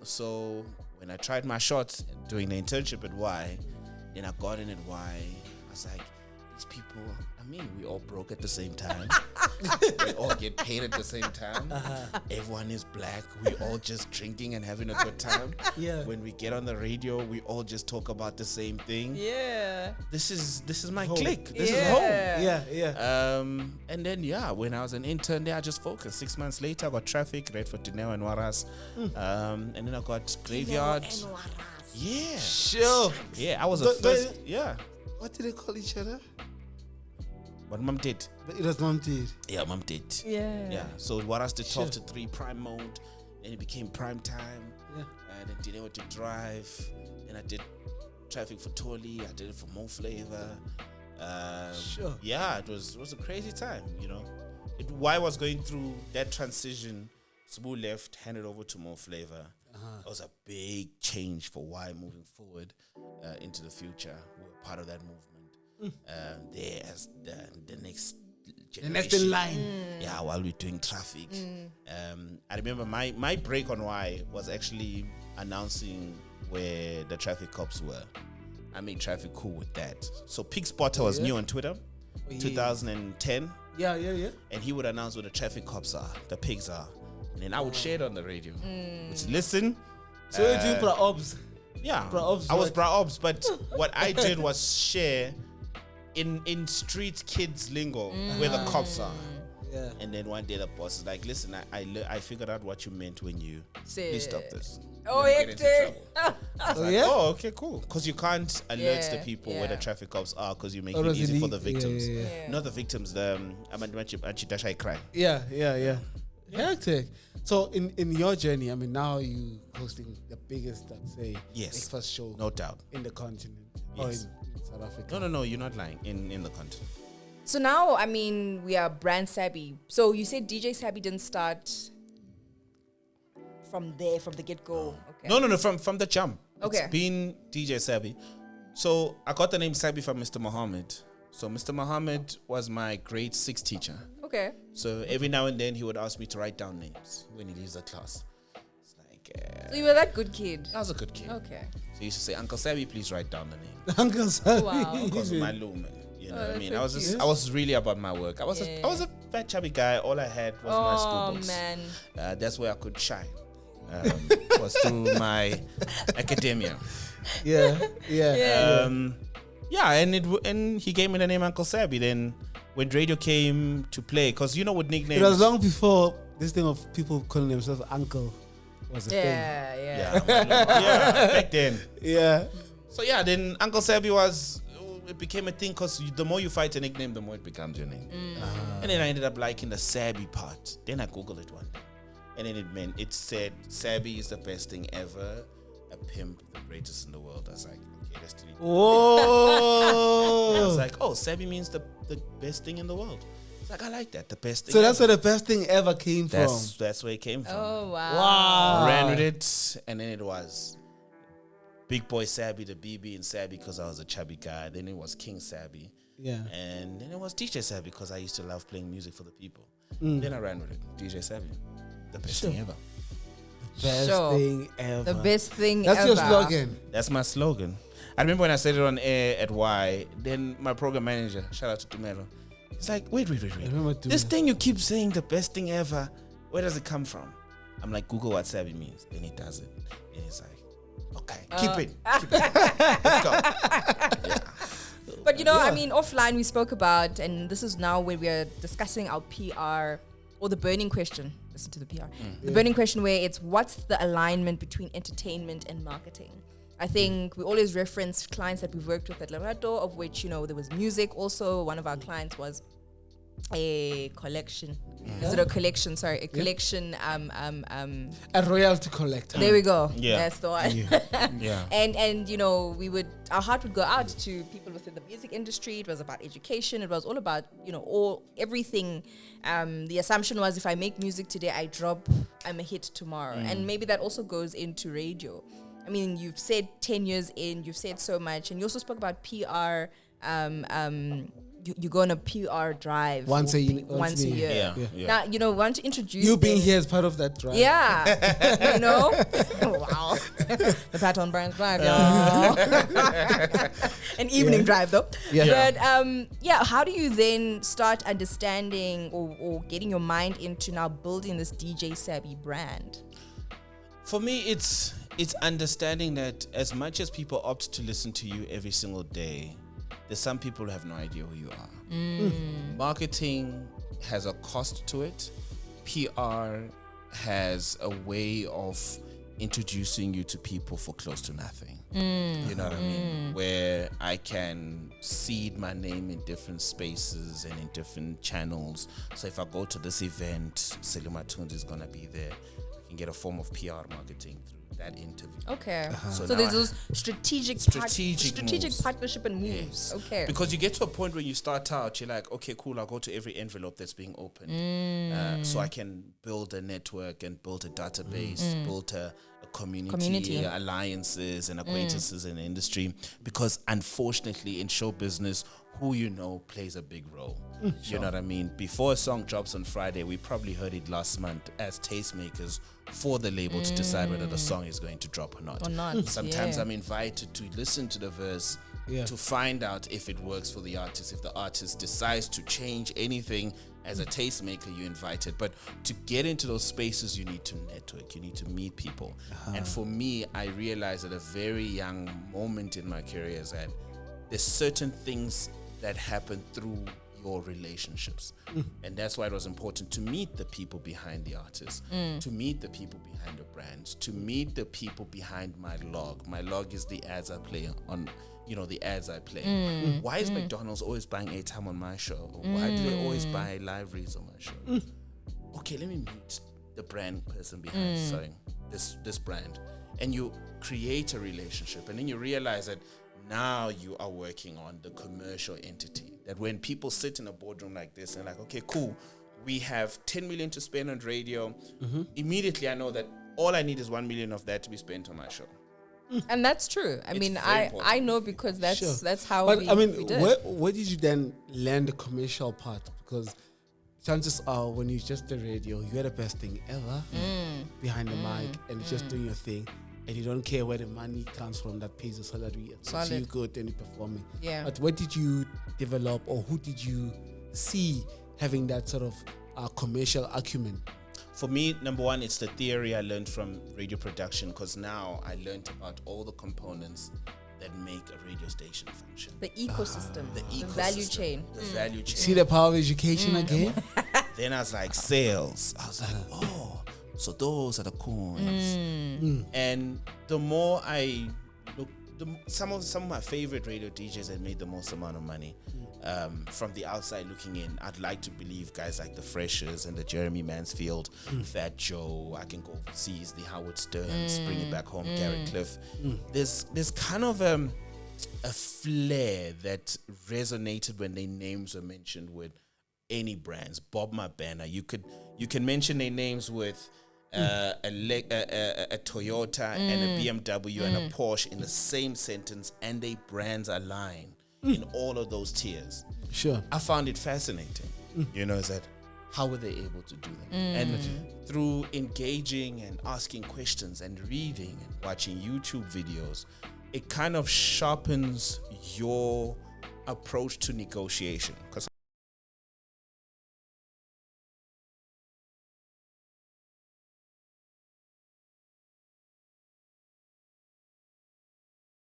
So when I tried my shot doing the internship at Y, then I got in at Y. I was like, these people, I mean, we all broke at the same time. We all get paid at the same time. Everyone is black. We all just drinking and having a good time. Yeah. When we get on the radio, we all just talk about the same thing. Yeah. This is my Home. clique. This is home. Yeah. And then when I was an intern there, I just focused. 6 months later, I got traffic, right for Dineo and Waras. And then I got graveyard. Yeah. Sure. Yeah, I was the first. Yeah. What did they call each other? But mom did. But it was Mom did. Yeah, mom did. Yeah. Yeah. So Waras did 12 to 3 prime mode. Then it became prime time. Yeah. And then Dineo did drive. Then I did traffic for Tolly. I did it for Mo Flavor. Sure. Yeah, it was a crazy time, you know. Why was going through that transition, Sabu left, handed over to Mo Flavor. It was a big change for why moving forward into the future. We were part of that movement. There as the next generation. The next in line. Yeah, while we're doing traffic. I remember my break on Y was actually announcing where the traffic cops were. I made traffic cool with that. So Pig Spotter was new on Twitter, 2010. Yeah. And he would announce where the traffic cops are, the pigs are. And then I would share it on the radio. Which listen. So you're doing Bra Obs. Yeah. Bra Obs, I was right? Bra Obs, but what I did was share in street kids lingo where the cops are. Yeah. And then one day the boss is like, listen, I figured out what you meant when you please stop this. Oh, You're gonna get into trouble. I was like, yeah? oh, okay, cool. Because you can't alert the Yeah, people where the traffic cops are because you make Oh, it that's easy for the illegal. victims. Yeah. Not the victims, the Amandeni cry. Yeah. Hectic. So in your journey, I mean, now you hosting the biggest, let's say, Yes. breakfast show No doubt. in the continent. Yes. Or in South Africa. No, you're not lying. In the continent. So now, I mean, we are brand Sabby. So you said DJ Sabby didn't start from there, from the get-go. Okay. No, from the jump. Okay. It's been DJ Sabby. So I got the name Sabby from Mr. Muhammad. So Mr. Muhammad was my grade 6 teacher. Okay. So every now and then he would ask me to write down names when he leaves the class. It's like, So you were that good kid. I was a good kid. Okay. So he used to say, Uncle Sabby, please write down the name. Uncle Sabby. Wow. Because of my lumen. You know what I that's mean? so I was really about my work. I was a fat chubby guy. All I had was my school books. Man. That's where I could shine. Was through my academia. Yeah. And he gave me the name Uncle Sabby. Then when radio came to play, because you know what nicknames. It was long before this thing of people calling themselves uncle was a thing. Yeah. Back then. Yeah. So then Uncle Sabby it became a thing because the more you fight a nickname, the more it becomes your name. And then I ended up liking the Sabby part. Then I Googled it one day. And then it said, Sabby is the best thing ever. A pimp, the greatest in the world. I was like, okay, let's delete it. Oh. I was like, oh, Sabby means the best thing in the world. It's like, I like that. The best thing So that's ever. where the best thing ever came from. That's where it came from. Oh wow. Wow. Ran with it, and then it was Big Boy Sabby, the BB and Sabby because I was a chubby guy. Then it was King Sabby. Yeah. And then it was DJ Sabby because I used to love playing music for the people. Then I ran with it. DJ Sabby. The best thing ever. Best thing ever. The best thing That's ever. your slogan. That's my slogan. I remember when I said it on air at Y, then my program manager, shout out to Tumelo, he's like, wait. remember This thing you keep saying, the best thing ever, where does it come from? I'm like, Google what Sabby means. Then he does it. And he's like, okay, keep it. Let's go. Yeah. But I mean, offline we spoke about, and this is now where we are discussing our PR or the burning question. Listen to the PR. The burning question where it's what's the alignment between entertainment and marketing? I think we always reference clients that we've worked with at Lerato, of which, there was music. Also, one of our clients was a collection. Is it a collection? Sorry, a collection. A royalty collector. There we go. Yeah. That's the one. Yeah. And our heart would go out to people within the music industry. It was about education. It was all about everything. The assumption was if I make music today, I drop, I'm a hit tomorrow. And maybe that also goes into radio. I mean, you've said 10 years in, you've said so much, and you also spoke about PR. You go on a PR drive once a year. Yeah. Now, want to introduce You being here as part of that drive. Yeah. Wow. The Pat on Brand's drive, y'all. An evening drive, though. Yeah. But, how do you then start understanding or getting your mind into now building this DJ Sabby brand? For me, it's understanding that as much as people opt to listen to you every single day, there's some people who have no idea who you are. Marketing has a cost to it. PR has a way of introducing you to people for close to nothing. You know what I mean? Where I can seed my name in different spaces and in different channels. So if I go to this event, Sabelo Mtshali is going to be there. I can get a form of PR marketing through that interview. Okay. So now there's those strategic moves. partnership and moves. Yes. Okay. Because you get to a point where you start out, you're like, okay, cool, I'll go to every envelope that's being opened. So I can build a network and build a database, build a community, alliances and acquaintances in the industry. Because unfortunately, in show business, who you know plays a big role. You know what I mean? Before a song drops on Friday, we probably heard it last month as tastemakers for the label to decide whether the song is going to drop or not. Sometimes I'm invited to listen to the verse to find out if it works for the artist. If the artist decides to change anything as a tastemaker, you're invited. But to get into those spaces, you need to network. You need to meet people. And for me, I realized at a very young moment in my career is that there's certain things that happen through your relationships. And that's why it was important to meet the people behind the artists, to meet the people behind the brands, to meet the people behind my log. My log is the ads I play on, the ads I play. Why is McDonald's always buying airtime on my show? Why do they always buy live reads on my show? Okay, let me meet the brand person behind this brand. And you create a relationship, and then you realize that now you are working on the commercial entity. That when people sit in a boardroom like this and like, okay, cool, we have 10 million to spend on radio. Immediately I know that all I need is 1 million of that to be spent on my show. And that's true. I mean, I know because that's how but we did. Where did you then learn the commercial part? Because chances are when you just the radio, you're the best thing ever behind the mic and just doing your thing. And you don't care where the money comes from that pays the salary. So you good and you're performing. Yeah. But what did you develop, or who did you see having that sort of commercial acumen? For me, number one, it's the theory I learned from radio production, because now I learned about all the components that make a radio station function. The ecosystem, the value chain. The value chain. See the power of education again? Then I was like, sales. I was like, oh, so those are the coins. And the more I look, some of my favorite radio DJs that made the most amount of money, from the outside looking in, I'd like to believe guys like the Freshers and the Jeremy Mansfield, Fat Joe, I can go overseas, the Howard Sterns, bring it back home, Gary Cliff. There's kind of a flair that resonated when their names were mentioned with any brands. Bob My Banner. You can mention their names with a Toyota and a BMW and a Porsche in the same sentence, and their brands align in all of those tiers. Sure. I found it fascinating. Is that how were they able to do that? And through engaging and asking questions and reading and watching YouTube videos, it kind of sharpens your approach to negotiation. Because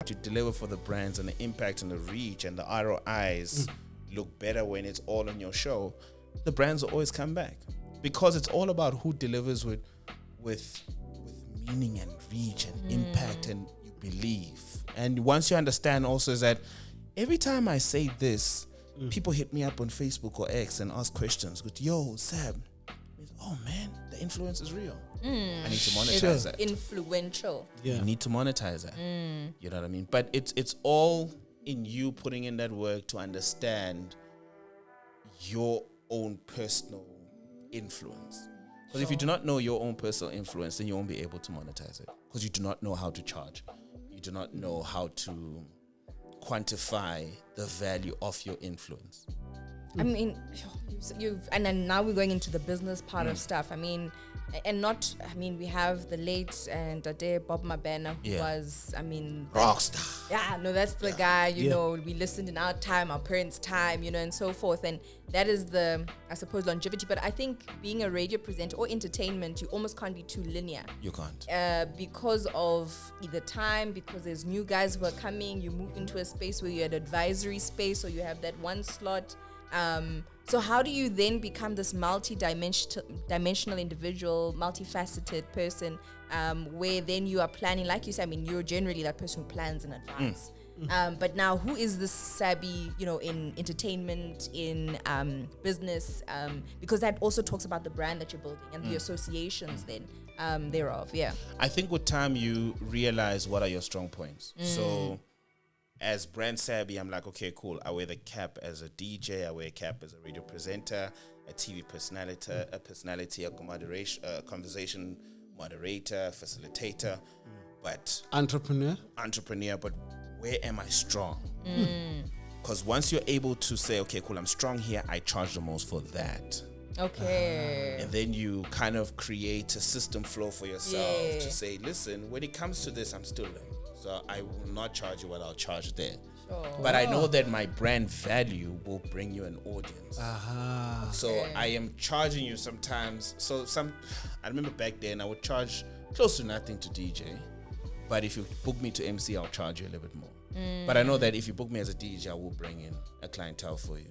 to deliver for the brands and the impact and the reach and the ROIs look better when it's all on your show, the brands will always come back, because it's all about who delivers with meaning and reach and impact, and you believe. And once you understand also is that every time I say this, people hit me up on Facebook or X and ask questions with, yo, Sab, oh man, the influence is real. I need to monetize that. Influential. Yeah. You need to monetize that. You know what I mean? But it's all in you putting in that work to understand your own personal influence. Because if you do not know your own personal influence, then you won't be able to monetize it. Because you do not know how to charge. You do not know how to quantify the value of your influence. I mean, and then now we're going into the business part of stuff. I mean, we have the late and Dade Bob Mabena, who was, rockstar. Yeah, no, that's the guy, you know, we listened in our time, our parents' time, and so forth. And that is the, I suppose, longevity. But I think being a radio presenter or entertainment, you almost can't be too linear. You can't. Because of either time, because there's new guys who are coming, you move into a space where you're at advisory space, or you have that one slot. So how do you then become this multi-dimensional individual, multifaceted person, where then you are planning, like you said, you're generally that person who plans in advance. But now who is this Sabby, in entertainment, in business, because that also talks about the brand that you're building and the associations then thereof, I think with time you realize what are your strong points. So as brand Sabby, I'm like, okay, cool. I wear the cap as a DJ. I wear a cap as a radio presenter, a TV personality, a conversation moderator, facilitator, but entrepreneur. But where am I strong? Because once you're able to say, okay, cool, I'm strong here, I charge the most for that. Okay. And then you kind of create a system flow for yourself to say, listen, when it comes to this, I'm still learning. So I will not charge you what I'll charge there. Sure. But I know that my brand value will bring you an audience. So I am charging you sometimes. I remember back then I would charge close to nothing to DJ. But if you book me to MC, I'll charge you a little bit more. But I know that if you book me as a DJ, I will bring in a clientele for you.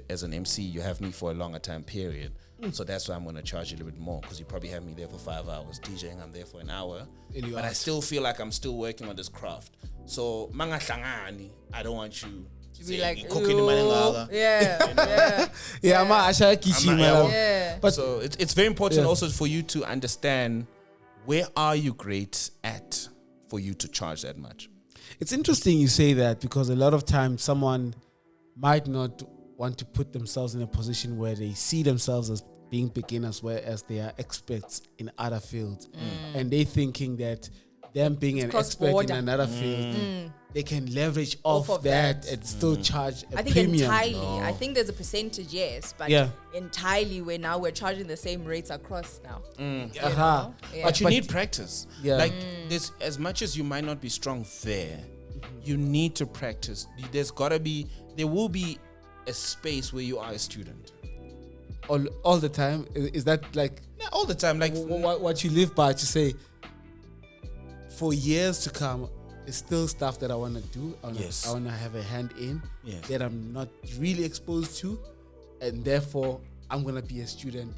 As an MC, you have me for a longer time period. So that's why I'm going to charge you a little bit more, because you probably have me there for 5 hours. DJing, I'm there for an hour. But I still feel like I'm still working on this craft. So, I don't want you to be like, But so it's very important also for you to understand, where are you great at for you to charge that much? It's interesting you say that, because a lot of times someone might not want to put themselves in a position where they see themselves as being beginners, whereas they are experts in other fields. And they thinking that them being an expert in another field, they can leverage off that and still charge a premium. I think there's a percentage, yes, but entirely now we're charging the same rates across now. But you need practice. Like this, as much as you might not be strong there, you need to practice. There will be a space where you are a student. All the time? Is that like... Not all the time. Like what you live by, to say, for years to come, it's still stuff that I want to do. I want to have a hand in, that I'm not really exposed to, and therefore I'm going to be a student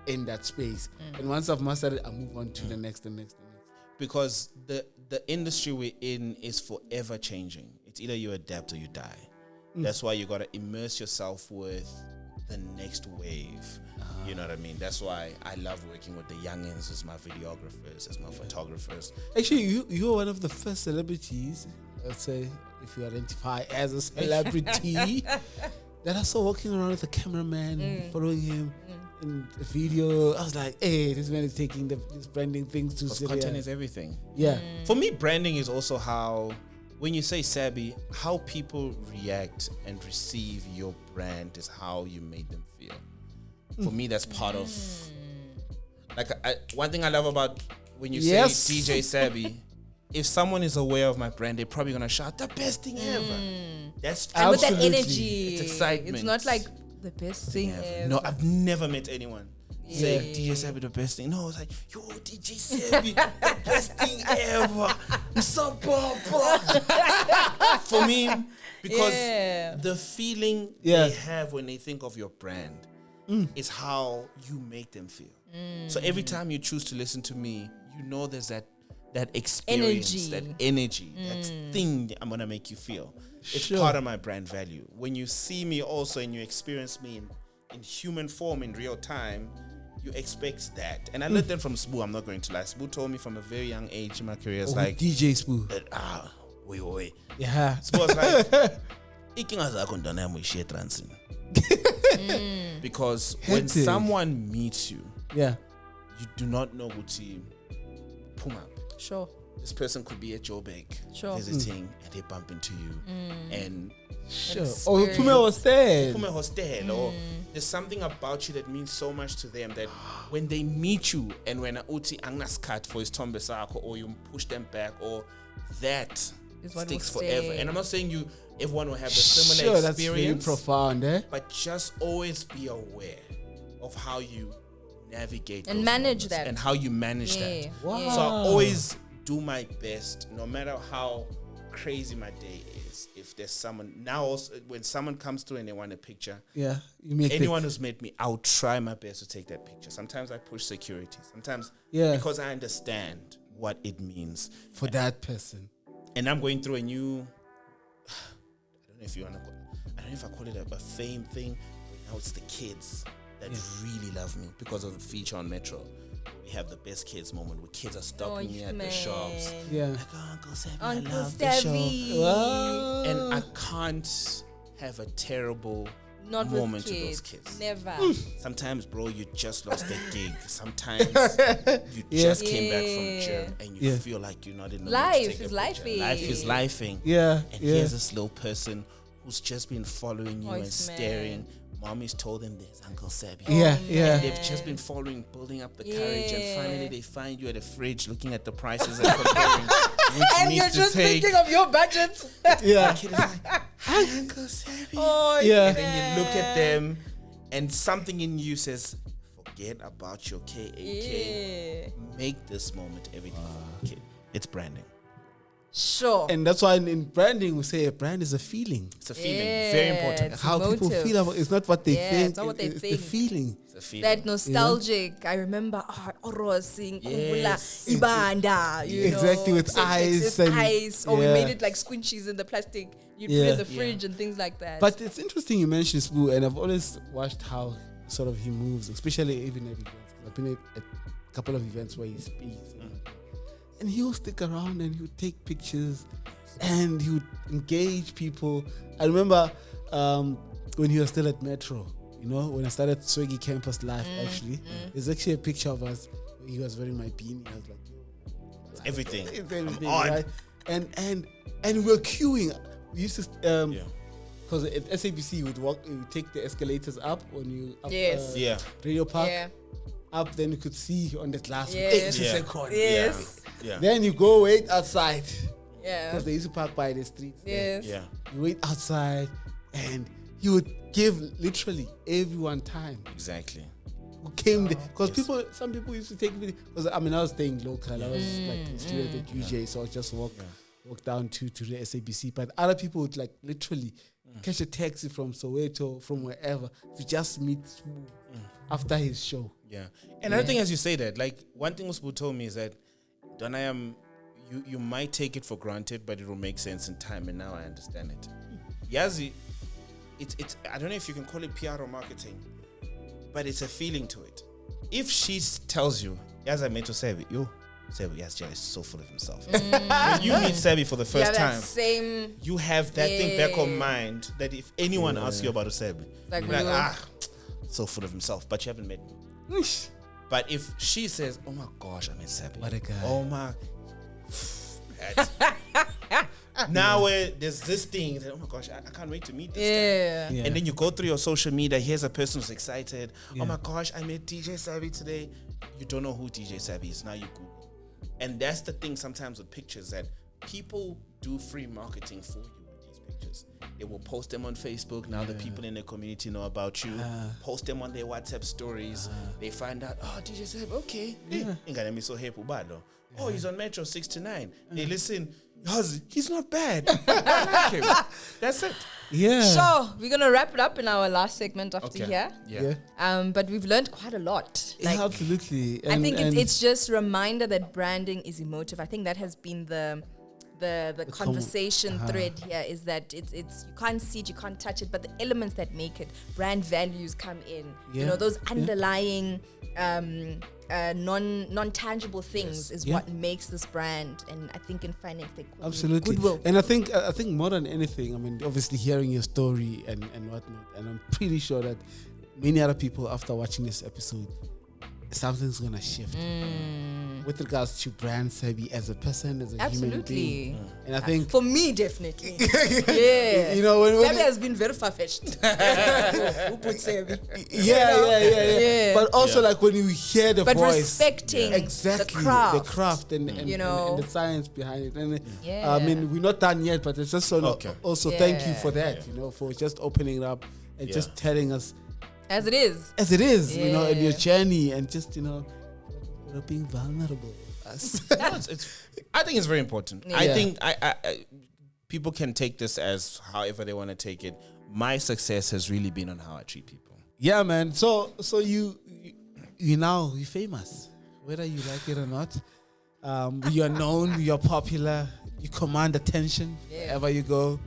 in that space. And once I've mastered it, I move on to the next. Because the industry we're in is forever changing. It's either you adapt or you die. That's why you got to immerse yourself with the next wave. You know what I mean? That's why I love working with the youngins as my videographers, as my photographers. Actually, you are one of the first celebrities, let's say, if you identify as a celebrity, Then I saw walking around with a cameraman, following him in the video. I was like, hey, this man is taking this branding things too serious. Content is everything. Yeah. For me, branding is also how, when you say Sabby, how people react and receive your brand is how you made them feel. For me, that's part of... Like, one thing I love about when you say DJ Sabby, if someone is aware of my brand, they're probably going to shout, the best thing ever. That's And with that energy. It's excitement. It's not like the best thing ever. No, I've never met anyone saying DJ Sabby the best thing. No, it's like, yo, DJ Sabby, the best thing ever. I'm so for me, because the feeling they have when they think of your brand is how you make them feel. So every time you choose to listen to me, you know there's that experience, that energy, that thing I'm gonna make you feel. It's part of my brand value. When you see me also and you experience me in human form in real time, you expect that. And I learned that from Sbu. I'm not going to lie. Sbu told me from a very young age in my career, it's like DJ Sbu. Wait. Yeah. Sbu was like, ikinga zakho ntwana yami uyishiye transini. Because when someone meets you, you do not know what to pull up. Sure. This person could be at Joburg visiting and they bump into you. And or Mpumi was there. Or there's something about you that means so much to them that when they meet you and when uti angnaskat for his tombe sako or you push them back or that sticks forever. And I'm not saying everyone will have a similar experience. That's very profound, But just always be aware of how you navigate and manage that, and how you manage that. Wow. So I always do my best, no matter how crazy my day is. If there's someone now, also, when someone comes through and they want a picture, you make anyone who's met me, I'll try my best to take that picture. Sometimes I push security. Sometimes because I understand what it means for that person. And I'm going through a new. I don't know if you want to. I don't know if I call it a fame thing. Now it's the kids that really love me because of the feature on Metro. We have the best kids moment where kids are stopping me at the shops. Like, Uncle Sabby, I love the show. Wow. And I can't have a terrible moment to those kids. Never. Sometimes, bro, you just lost a gig. Sometimes you just came back from gym and you feel like you're not in the mood to take a picture. Life is lifing. And here's this little person who's just been following you and staring. Mommy's told them there's Uncle Sabby. And they've just been following, building up the courage, and finally they find you at a fridge looking at the prices and comparing which and you're just thinking of your budget. The kid is like, hi, Uncle Sabby. And then you look at them and something in you says, forget about your KAK. Make this moment everything for the kid. It's branding. Sure. And that's why in branding we say a brand is a feeling. It's a feeling. Very important. How people feel about it's not what they think. It's not what they think. The feeling. It's a feeling. That nostalgic. I remember Orosing, Ibanda, exactly, with ice and ice. Or we made it like squinchies in the plastic. You put it in the fridge and things like that. But it's interesting you mentioned Sbu, and I've always watched how sort of he moves, especially even at events. I've been at a couple of events where he speaks. And he would stick around and he would take pictures and he would engage people. I remember when he was still at Metro, when I started Swaggy Campus Live, actually. There's actually a picture of us. He was wearing my beanie. I was like, it's everything. It's everything, right? And we were queuing. We used to, because at SABC, you would take the escalators up when you up Radio Park. Up, then you could see on the glass. Then you go wait outside. Because they used to park by the streets. You wait outside, and you would give literally everyone time. Exactly. Who came there? Because some people used to take video. Because I was staying local. I was like a student at UJ, so I just walk down to the SABC. But other people would like literally catch a taxi from Soweto, from wherever, to just meet after his show. And another thing, as you say that, like one thing Usbu told me is that you might take it for granted, but it will make sense in time, and now I understand it. Yazi, it's I don't know if you can call it PR or marketing, but it's a feeling to it. If she tells you, Yazi, I meant to say it, yo, Sabby, yes, Jay is so full of himself. When you meet Sabby for the first time, you have that thing back on mind that if anyone asks you about Sabby, like, you're like, so full of himself, but you haven't met me. But if she says, oh my gosh, I met Sabby. What a guy. Oh my. Now there's this thing that, oh my gosh, I can't wait to meet this guy. Yeah. And then you go through your social media, here's a person who's excited. Oh my gosh, I met DJ Sabby today. You don't know who DJ Sabby is. Now you Google. And that's the thing sometimes with pictures, that people do free marketing for you with these pictures. They will post them on Facebook. Now the people in the community know about you. Post them on their WhatsApp stories. They find out, oh, DJ Sabby, okay. Oh, he's on Metro 6 to 9. They listen. He's not bad. I like him. That's it. Yeah. Sure, we're gonna wrap it up in our last segment after here. Yeah. But we've learned quite a lot. Yeah, absolutely. I think it's just a reminder that branding is emotive. I think that has been the conversation thread here, is that it's you can't see it, you can't touch it, but the elements that make it, brand values come in. You know, those underlying non-tangible things is what makes this brand. And I think in finance they call absolutely it goodwill. And I think more than anything, I mean, obviously hearing your story and whatnot, and I'm pretty sure that many other people after watching this episode, something's gonna shift with regards to brand Sabby as a person, as a human being. And I think for me, definitely, yeah. You know, when Sabby has been very far-fetched. Who put Sabby? Yeah. But also, like, when you hear the but voice, respecting exactly the craft and you know, and the science behind it. And I mean, we're not done yet, but it's just also thank you for that. You know, for just opening it up and just telling us. As it is, you know, and your journey, and just, you know, being vulnerable. I think it's very important. I think I people can take this as however they want to take it. My success has really been on how I treat people. Yeah, man. So you're famous, whether you like it or not. You're known, you're popular, you command attention wherever you go.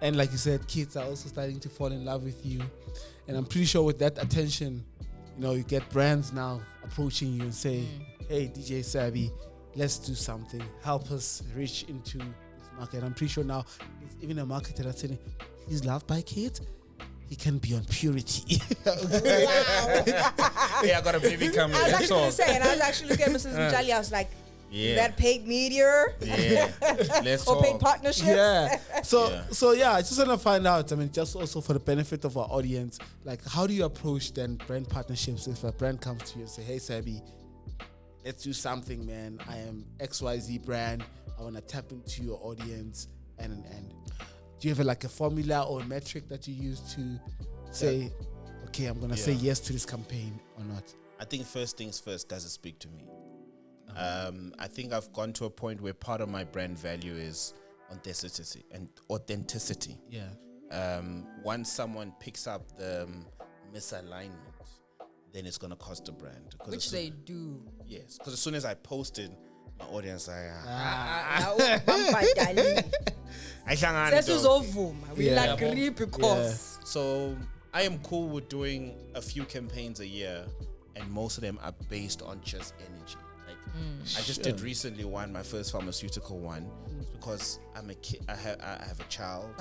And like you said, kids are also starting to fall in love with you. And I'm pretty sure with that attention, you know, you get brands now approaching you and say, hey, DJ Sabby, let's do something. Help us reach into this market. I'm pretty sure now there's even a marketer that's saying, he's loved by kids. He can be on purity. I got a baby coming. I was actually looking at Mrs. Mtshali. I was like, is that paid media? Yeah. Let's or talk. paid partnerships? Yeah. So I just want to find out, I mean, just also for the benefit of our audience, like, how do you approach then brand partnerships if a brand comes to you and say, hey, Sabby, let's do something, man. I am XYZ brand. I want to tap into your audience. And do you have a formula or a metric that you use to say, okay, I'm going to say yes to this campaign or not? I think first things first, does it speak to me? I think I've gone to a point where part of my brand value is authenticity. Yeah. Once someone picks up the misalignment, then it's going to cost the brand. Which they do. Yes, because as soon as I posted, my audience we agree because. So I am cool with doing a few campaigns a year, and most of them are based on just energy. I just did recently my first pharmaceutical one, because I'm a kid. I have a child.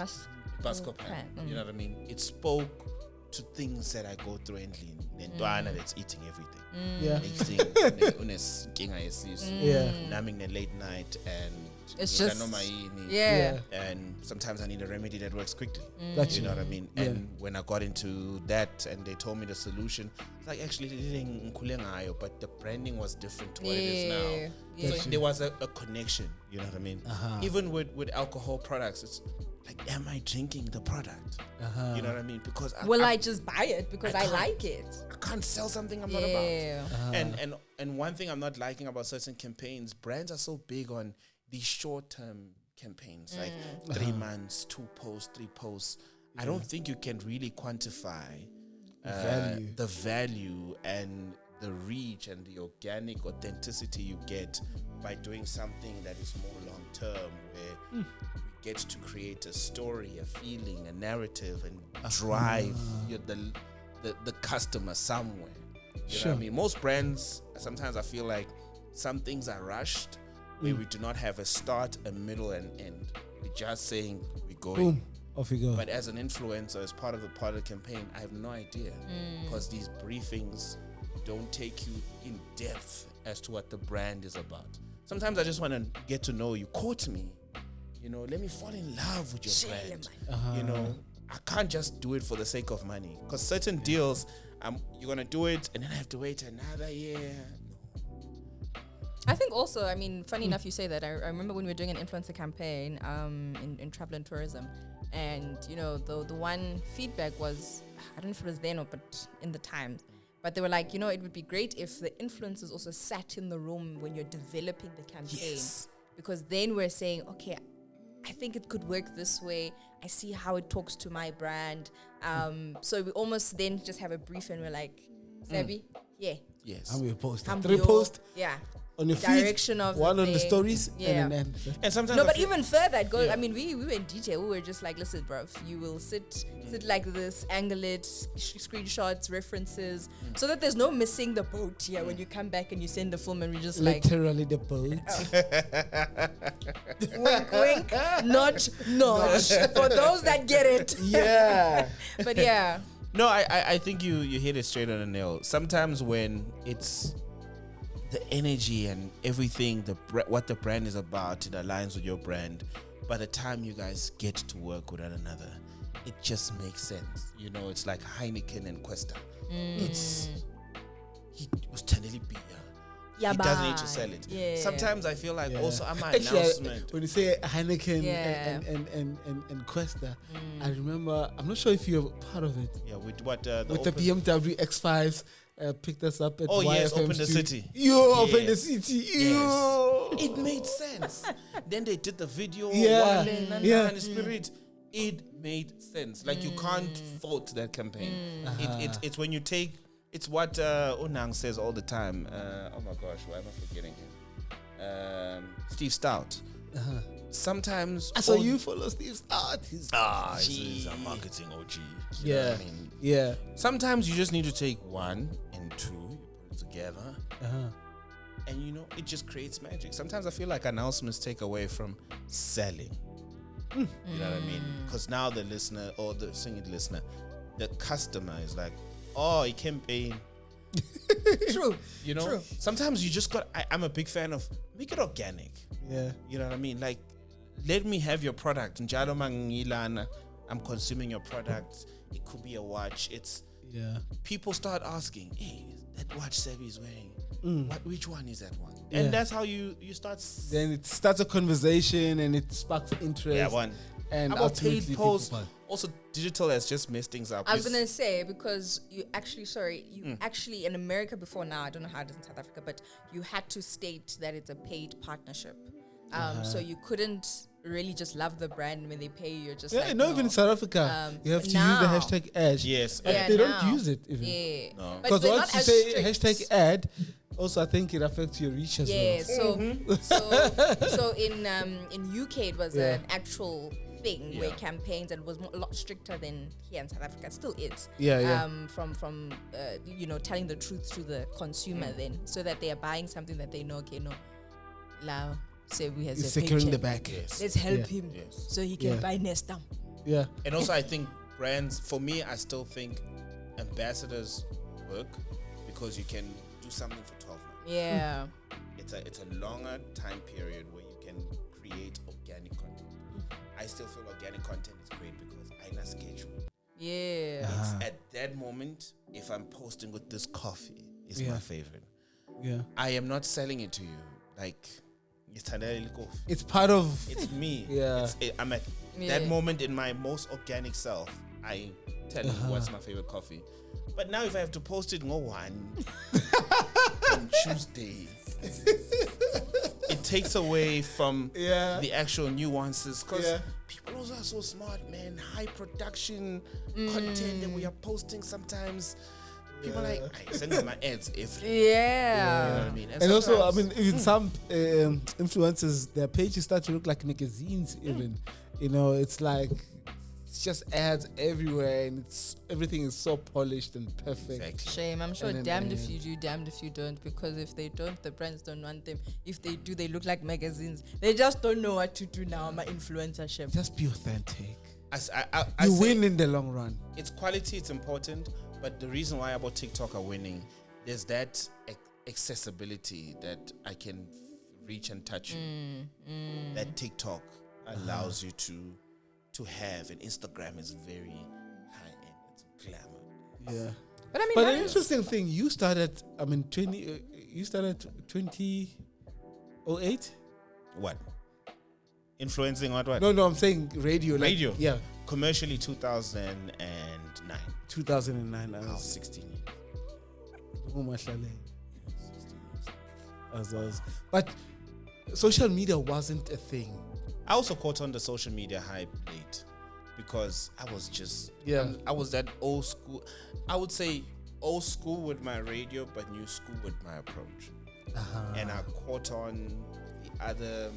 Bascopan. You know what I mean? It spoke to things that I go through endly. That's eating everything. Numbing the late night, and it's just and sometimes I need a remedy that works quickly. Gotcha. You know what I mean? And when I got into that and they told me the solution, it's like, actually, but the branding was different to what it is now. So there was a connection. You know what I mean? Even with alcohol products, it's like, am I drinking the product? You know what I mean? Because I just buy it because I like it. I can't sell something I'm not about. And one thing I'm not liking about certain campaigns, brands are so big on these short-term campaigns, like 3 months, 2 posts, 3 posts. I don't think you can really quantify the value and the reach and the organic authenticity you get by doing something that is more long-term, where we get to create a story, a feeling, a narrative, and drive the customer somewhere. You know what I mean? Most brands, sometimes I feel like some things are rushed, where we do not have a start, a middle, and end. We're just saying we're going. Boom, off you go. But as an influencer, as part of the campaign, I have no idea, because these briefings don't take you in depth as to what the brand is about. Sometimes I just want to get to know you. Quote me, let me fall in love with your brand. I can't just do it for the sake of money, because certain deals, you're gonna do it and then I have to wait another year. I think also, funny enough you say that. I remember when we were doing an influencer campaign in travel and tourism, and the one feedback was, I don't know if it was then or but in the time, but they were like, it would be great if the influencers also sat in the room when you're developing the campaign, because then we're saying, okay, I think it could work this way. I see how it talks to my brand. So we almost then just have a brief and we're like, Sabby, yes, and we post I'm 3 your- posts. Yeah. On your Direction feed, of one the on the thing. stories, Yeah. and sometimes No, but even further, it goes. Yeah. We were in detail. We were just like, listen, bruv, you will sit like this, angle it, screenshots, references, so that there's no missing the boat here when you come back and you send the film and we just like, literally the boat. wink, wink, nudge, nudge. For those that get it. Yeah. But yeah. No, I think you hit it straight on the nail. Sometimes when it's the energy and everything, what the brand is about, it aligns with your brand. By the time you guys get to work with one another, it just makes sense. It's like Heineken and Questa. He was telling beer. He doesn't need to sell it. Yeah. Sometimes I feel like also I'm an Actually, announcement. when you say Heineken Yeah. and Questa, I remember, I'm not sure if you're part of it. Yeah, with what The BMW X5s picked us up at YFM Open the Street. City. Open the city. Yes. It made sense. Then they did the video. Yeah. And the spirit. It made sense. Like you can't fault that campaign. It's when you take. It's what Onang says all the time. Oh my gosh, why am I forgetting him? Steve Stout. Sometimes. So you follow Steve Stout. He's a marketing OG. You know what I mean? Yeah. Sometimes you just need to take 1 and 2, you put it together, and it just creates magic. Sometimes I feel like announcements take away from selling. You know what I mean? Because now the listener or the singing listener, the customer is like, oh, he campaign. True. True. Sometimes you just got. I'm a big fan of make it organic. Yeah. You know what I mean? Like, let me have your product. Njalo mangilana, I'm consuming your product. It could be a watch. People start asking, hey, that watch Sabby is wearing, which one is that one? Yeah. And that's how you start. Then it starts a conversation and it sparks interest. Yeah, one. And About ultimately paid people posts. buy. Also, digital has just messed things up. I was gonna say, because you actually in America before now, I don't know how it is in South Africa, but you had to state that it's a paid partnership. So you couldn't really just love the brand when they pay you. You're just like, not even in South Africa. You have to use the now. hashtag ad. Yes. But Yeah, they now. don't use it even. Yeah. No. But Because they're once not you as say strict. hashtag ad, also I think it affects your reach as Yeah, well. so in UK it was Yeah. an actual thing where Yeah. campaigns, and it was a lot stricter than here in South Africa. It still is. Yeah. From telling the truth to the consumer then, so that they are buying something that they know. Okay, no, Lao say we has It's a securing the paycheck. back. Yes. Let's help Yeah. him Yes. so he can Yeah. buy Nestam. Yeah. And also, I think brands, for me, I still think ambassadors work because you can do something for 12 months. Yeah. It's a longer time period where you can create organic content. I still feel organic content is great because I know schedule. Yeah. It's at that moment, if I'm posting with this coffee, it's my favorite. Yeah. I am not selling it to you. Like, it's coffee. It's part of It's me. Yeah. I'm at that moment in my most organic self. I tell you what's my favorite coffee. But now if I have to post it on Tuesday, it takes away from the actual nuances, because people also are so smart, man. High production content that we are posting sometimes. People are like, I send them my ads every Yeah. You know what I mean? and also, I sometimes- mean, even some influencers, their pages start to look like magazines. Even, it's like it's just ads everywhere, and everything is so polished and perfect. Exactly. Shame. I'm sure And then damned if you do, damned if you don't. Because if they don't, the brands don't want them. If they do, they look like magazines. They just don't know what to do now. My influencership. Just be authentic. I You say win in the long run. it's quality, it's important, but the reason why about TikTok are winning, there's that accessibility that I can reach and touch you. That TikTok allows you to have, and Instagram is very high end. It's glamour. Yeah. But I mean, But that an is- interesting thing, you started 2008? What? Influencing what? No, I'm saying radio. Radio. Yeah. Commercially 2009. 2009. I I was was 16 years. But social media wasn't a thing. I also caught on the social media hype late because I was just I was that old school. I would say old school with my radio, but new school with my approach. And I caught on the other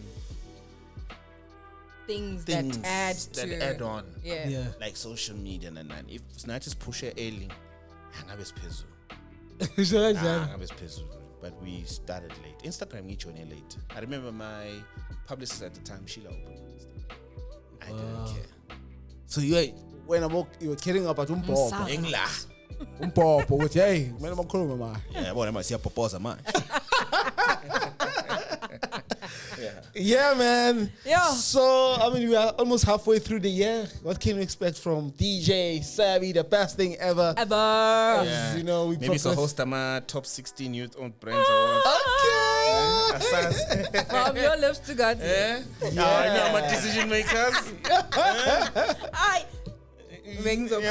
things that add that to add on, Yeah. like social media and that. If it's not just push early, I'm pizzu. But we started late. Instagram each one late. I remember my publicist at the time, Sheila opened Instagram. I didn't care. So you were kidding about Msaka. Engla. with hey, man, I'm calling my Yeah, boy, I might see a proposal, man. Yeah, man. Yeah. So, I mean, we are almost halfway through the year. What can we expect from DJ Sabby, the best thing ever? Ever. Yeah. You know, we Maybe so progress- host my top 16 youth-owned brands awards. Okay. From your lips to God's ears. I know my decision makers. I. Wings of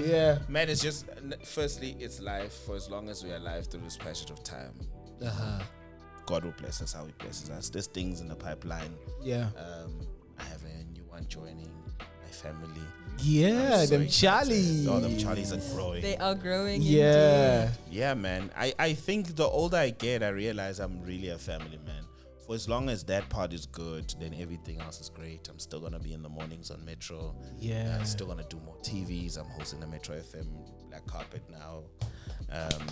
Yeah. Man, it's just, firstly, it's life. For as long as we are alive through this passage of time, God will bless us how He blesses us. There's things in the pipeline. Yeah. I have a new one joining my family. Yeah, I'm so them Charlie. excited. Oh, them Charlies are growing. They are growing. Yeah. Indeed. Yeah, man. I think the older I get, I realize I'm really a family man. For as long as that part is good, then everything else is great. I'm still going to be in the mornings on Metro. Yeah. I'm still going to do more TVs. I'm hosting the Metro FM Black Carpet now.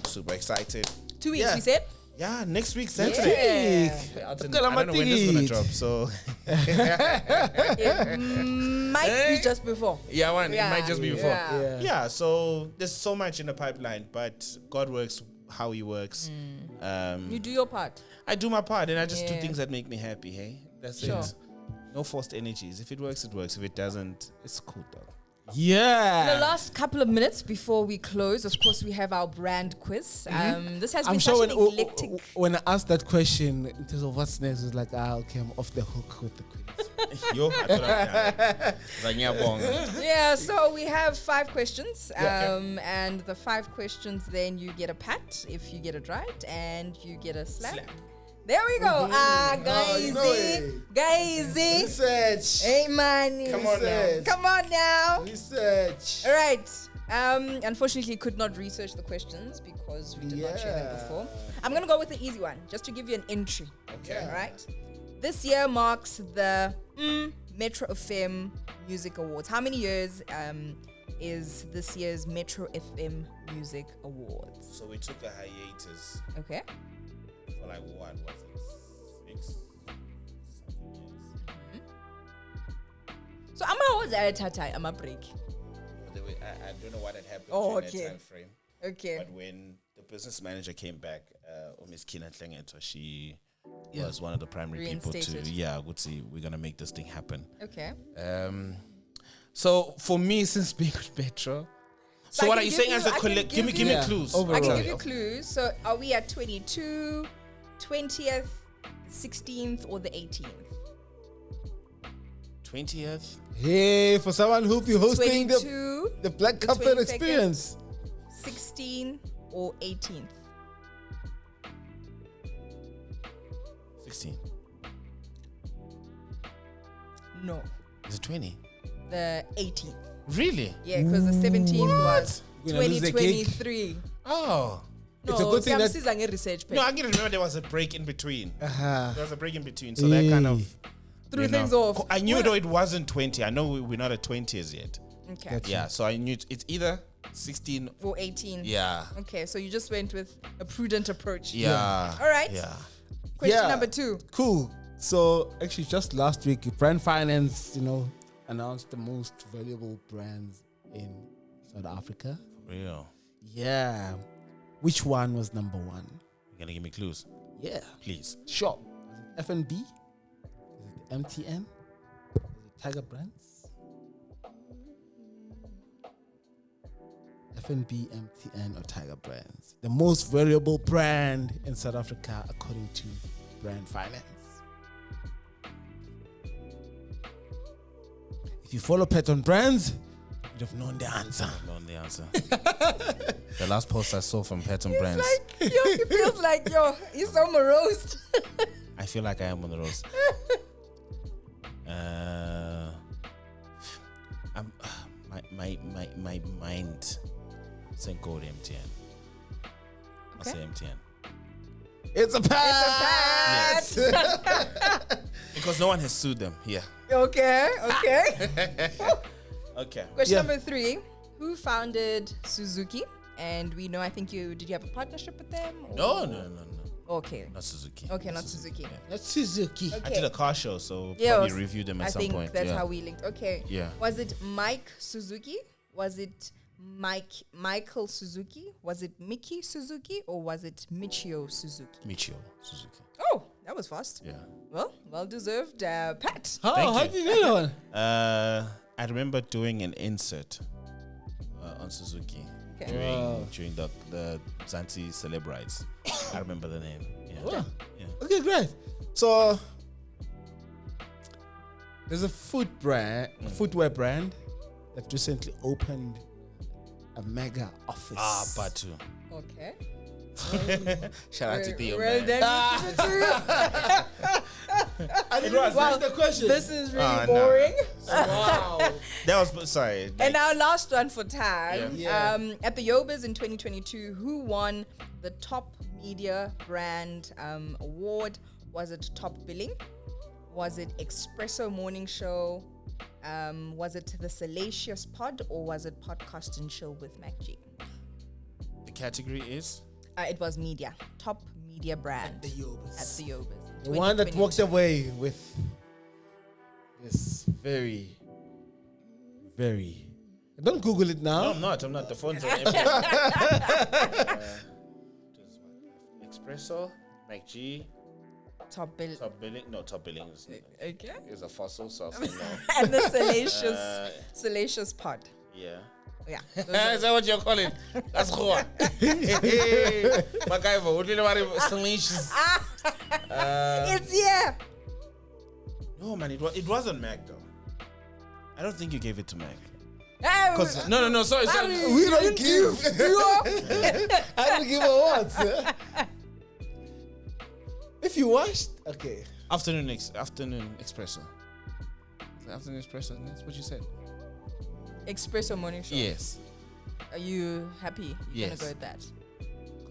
Super excited. 2 weeks, Yeah. we said? Yeah, next week, Saturday. Yeah. I don't know when this is going to drop, so... It might be just before. Yeah, it Yeah. might just be before. Yeah. Yeah, so there's so much in the pipeline, but God works how He works. You do your part. I do my part, and I just do Yeah. things that make me happy. Hey, that's Sure. it. No forced energies. If it works, it works. If it doesn't, it's cool, dog. Yeah. In the last couple of minutes before we close, of course, we have our brand quiz. This has been I'm such sure an eclectic. when I asked that question in terms of what's next, it's like, okay, I'm off the hook with the quiz. Yo, I thought I'd done it. Yeah, so we have 5 questions. Yeah. And the 5 questions, then you get a pat if you get it right, and you get a slap. There we go. Guys. you know it. Guys. Research. Hey, man. Come on now. Come on now. Research. All right. Unfortunately, could not research the questions because we did not share them before. I'm going to go with the easy one, just to give you an entry. Okay. All right. This year marks the Metro FM Music Awards. How many years is this year's Metro FM Music Awards? So we took a hiatus Okay. for like what was it? 6 something years. So I'm always at I'm a break. But I don't know what had happened Oh, during okay. that time frame. Okay. But when the business manager came back, Miss Kina Tlengetwa, she was one of the primary people Reinstated. to, I would say we're going to make this thing happen. Okay. So for me, since being with Metro, so I what can are you give saying you- as a I can collect? Give me give you- clues. Overall. I can Right. give you clues. So are we at 22, 20th, 16th, or the 18th? 20th. Hey, for someone who'll be hosting 22, the Black the Carpet 22nd. experience. 16, or 18th? 16. No, Is it 20? the 18th. Really? Yeah, because the 17th was We're gonna lose the gig. 2023. Oh. No, It's a good thing that- I'm research No, I can remember there was a break in between. Uh-huh. There was a break in between. So that kind of threw things off. I knew though it wasn't 20. I know we're not at 20s yet. Okay. That's Yeah, so I knew it's either 16 or 18. Yeah. Okay, so you just went with a prudent approach. Yeah. All right. Yeah. Question number 2. Cool. So actually, just last week, Brand Finance, announced the most valuable brands in South Africa. Real. Yeah. Which one was number 1? You're gonna give me clues, Yeah. please. Sure. Was it F&B? Is it MTN? Is it Tiger Brands? F&B, MTN, or Tiger Brands? The most valuable brand in South Africa according to Brand Finance. If you follow Pat on Brands, you'd have known the answer. Known the answer. The last post I saw from Pat and Brands. Like, he feels like, he's so morose. I feel like I am on the roast. My mind said go to MTN. I'll say MTN. It's a pass. Because no one has sued them. Yeah. Okay. Okay. Question number 3. Who founded Suzuki? And we know, I think did you have a partnership with them? Or? No. Okay. Not Suzuki. Okay, not Suzuki. Yeah. That's Suzuki. Okay. I did a car show, so Yeah, probably review them at some point. I think that's how we linked. Okay. Yeah. Was it Mike Suzuki? Was it Michael Suzuki? Was it Mickey Suzuki? Or was it Michio Suzuki? Michio Suzuki. Oh, that was fast. Yeah. Well deserved. Pat. How did you know that one? I remember doing an insert on Suzuki during the Zanti Celebrites. I remember the name. Yeah. Yeah. Okay, great. So there's a footwear brand that recently opened a mega office. Batu. Okay. Shout out to Theo, Well, man. then I didn't ask the question. this is really boring. Wow. That was sorry. And our last one for time. Yeah. At the Yobas in 2022, who won the top media brand award? Was it top billing? Was it Espresso Morning Show? Was it the Salacious Pod, or was it Podcast and Chill with Mac G? The category is It was media, top media brand At the Yobas. The The one that walked away with this very, very. Don't Google it now. No, I'm not. The phone's on empty. Espresso, MacG, top bill. top billing. No, top billing Okay. is a fossil, so I no. And the Salacious Pod. Yeah. Yeah. Is that what you're calling? That's cool. MacGyver, what do you know about salacious? It's yeah. No, man, it wasn't Mac though. I don't think you gave it to Mac. Because No, sorry. We don't give. I don't give a what. If you watched, okay. Afternoon espresso. Afternoon espresso. That's what you said. Espresso Morning Show. Yes. Are you happy? You're Yes. gonna go with that.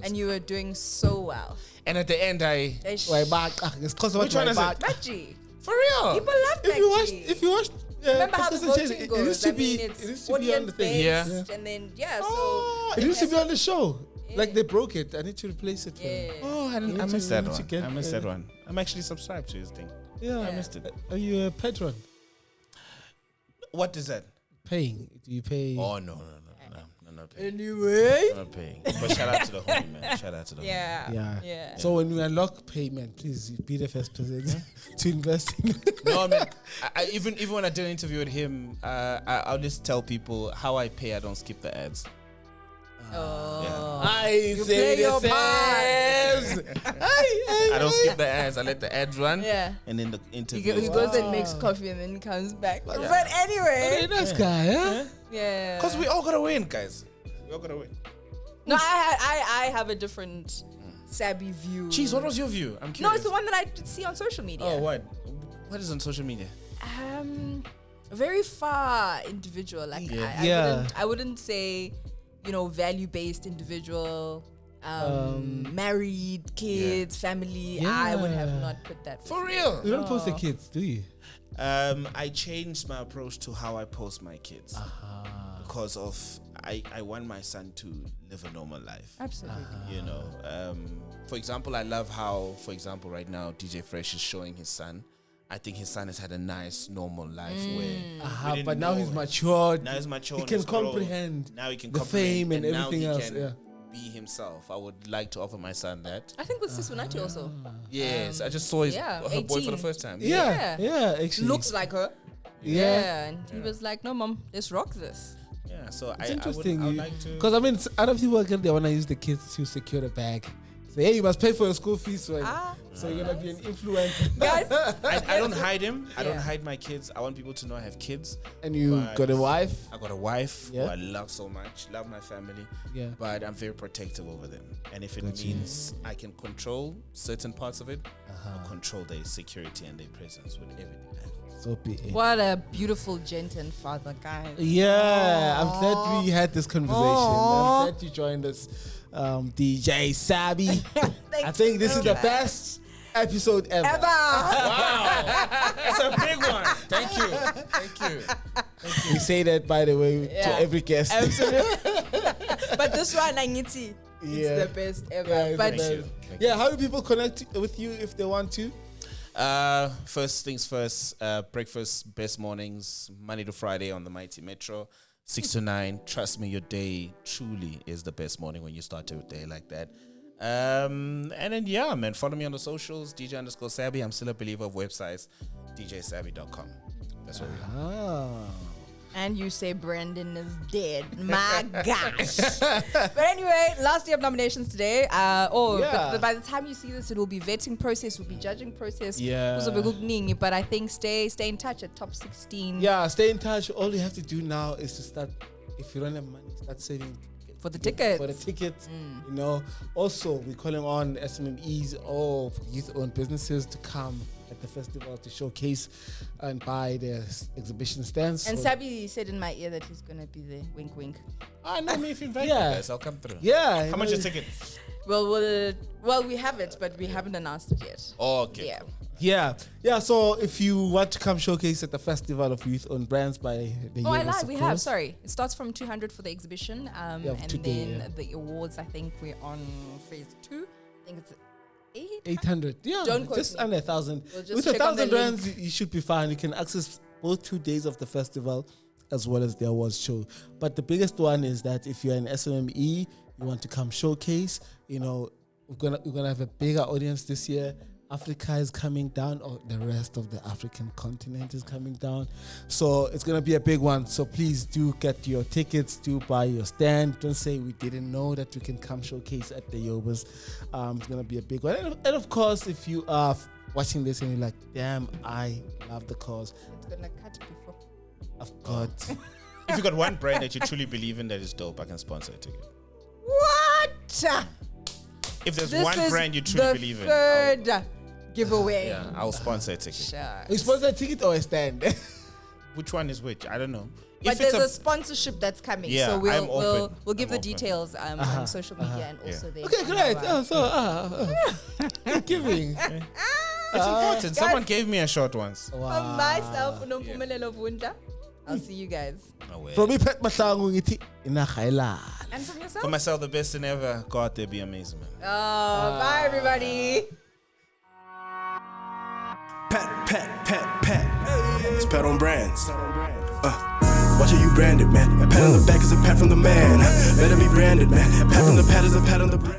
And you were doing so well. And at the end, It's because of Which one is it? Maggi. for real. People love Maggi. If you watched, Remember how the Contest and voting Chase, goes? it used to be it's on the audience thing. based, and then It used to be on the show. Yeah. Like they broke it. I need to replace it for Yeah. them. Oh, I need missed to- that need to one. get, I missed that one. I'm actually subscribed to his thing. Yeah, Yeah. I missed it. Are you a patron? What is that? Paying? Do you pay? Oh no, not paying. Anyway. Not paying. But shout out to the homie, man. Shout out to the homie. Yeah. So when we unlock payment, please be the first person to invest in it. No, man. I even when I did an interview with him, I'll just tell people how I pay. I don't skip the ads. Oh. I play your part. I don't skip the ads. I let the ads run. Yeah. And then the He interview. goes and makes coffee and then comes back. But Very anyway. nice guy, huh? Yeah. Because we all gotta win, guys. We all gotta win. No, I have a different Sabby view. Jeez, what was your view? I'm No, curious. it's the one that I see on social media. Oh, what? What is on social media? Very far individual. Like Yeah. I wouldn't say, value based individual. married, kids, family. I would have not put that. For real. You don't post the kids, do you? I changed my approach to how I post my kids because of I want my son to live a normal life. Absolutely. You know, for example, I love how, for example, right now DJ Fresh is showing his son. I think his son has had a nice, normal life where. But now he's matured. Now he's matured. He can comprehend. Now he can the fame and everything else. Be himself. I would like to offer my son that. I think with Sisunati also. Yes, I just saw her boy for the first time. Yeah, actually. Looks like her. Yeah. And he was like, no, mom, let's rock this. Yeah, so It's I interesting. would like to. Because, I mean, other people, they want to use the kids to secure the bag. So, hey, you must pay for your school fees. So you're going to be an influencer. Guys, I don't hide him. I don't hide my kids. I want people to know I have kids. And you got a wife? I got a wife who I love so much. Love my family. Yeah. But I'm very protective over them. And if it means I can control certain parts of it, I'll control their security and their presence with everything I have. So be it. What a beautiful gent and father, guys. Yeah, I'm glad we had this conversation. I'm glad you joined us, DJ Sabby. I think this is the best episode ever. Wow, that's a big one. Thank you. We say that, by the way, to every guest. Absolutely. But this one, it's the best ever. Yeah, but Thank you. how do people connect with you if they want to? First things first, breakfast, best mornings, Monday to Friday on the Mighty Metro, 6 to 9. Trust me, your day truly is the best morning when you start your day like that. And then, man, follow me on the socials, DJ_Sabby. I'm still a believer of websites, DJSabby.com. That's what we are. And you say Brandon is dead. My gosh. But anyway, last day of nominations today. But by the time you see this, it will be vetting process, will be judging process. Yeah. But I think stay in touch at top 16. Yeah, stay in touch. All you have to do now is to start, if you don't have money, start saving for the tickets. You know. Also, we're calling on SMMEs or youth-owned businesses to come at the festival to showcase and buy their exhibition stands. And Sabby said in my ear that he's gonna be there. Wink, wink. I know me if you invite me, guys, I'll come through. Yeah. How much is a ticket? Well, we have it, but we haven't announced it yet. Oh, okay. Yeah. Yeah. So if you want to come showcase at the Festival of Youth-Owned Brands by the I lied. We have. Sorry, it starts from 200 for the exhibition, and then the awards. I think we're on phase 2. I think it's 800. Yeah, don't just quote under 1,000. We'll With 1,000 rands, you should be fine. You can access both 2 days of the festival as well as the awards show. But the biggest one is that if you're an SMME, you want to come showcase. You know, we're gonna have a bigger audience this year. Africa is coming down, or the rest of the African continent is coming down. So it's going to be a big one. So please do get your tickets, do buy your stand. Don't say we didn't know that we can come showcase at the Yobas. It's going to be a big one. And of course, if you are watching this and you're like, damn, I love the cause. It's going to cut before. I've got... If you got one brand that you truly believe in that is dope, I can sponsor a ticket. What? If there's one brand you truly believe in, third giveaway. I'll sponsor a ticket. Sure. You sponsor a ticket or a stand? Which one is which? I don't know. But there's a sponsorship that's coming. Yeah, so we'll give the open. Details on social media and also there. Okay, great. You're giving. It's important. Someone gave me a shot once. From myself, Nompumelelo Vunta. I'll see you guys. From me, Pat Matangu, And from yourself? For myself, the best thing ever. God, they'd be amazing, man. Bye, everybody. Pat. It's Pat on Brands. Watch how you branded, man. A pat on the back is a pat from the man. Better be branded, man. A pat from the pat is a pat on the brand.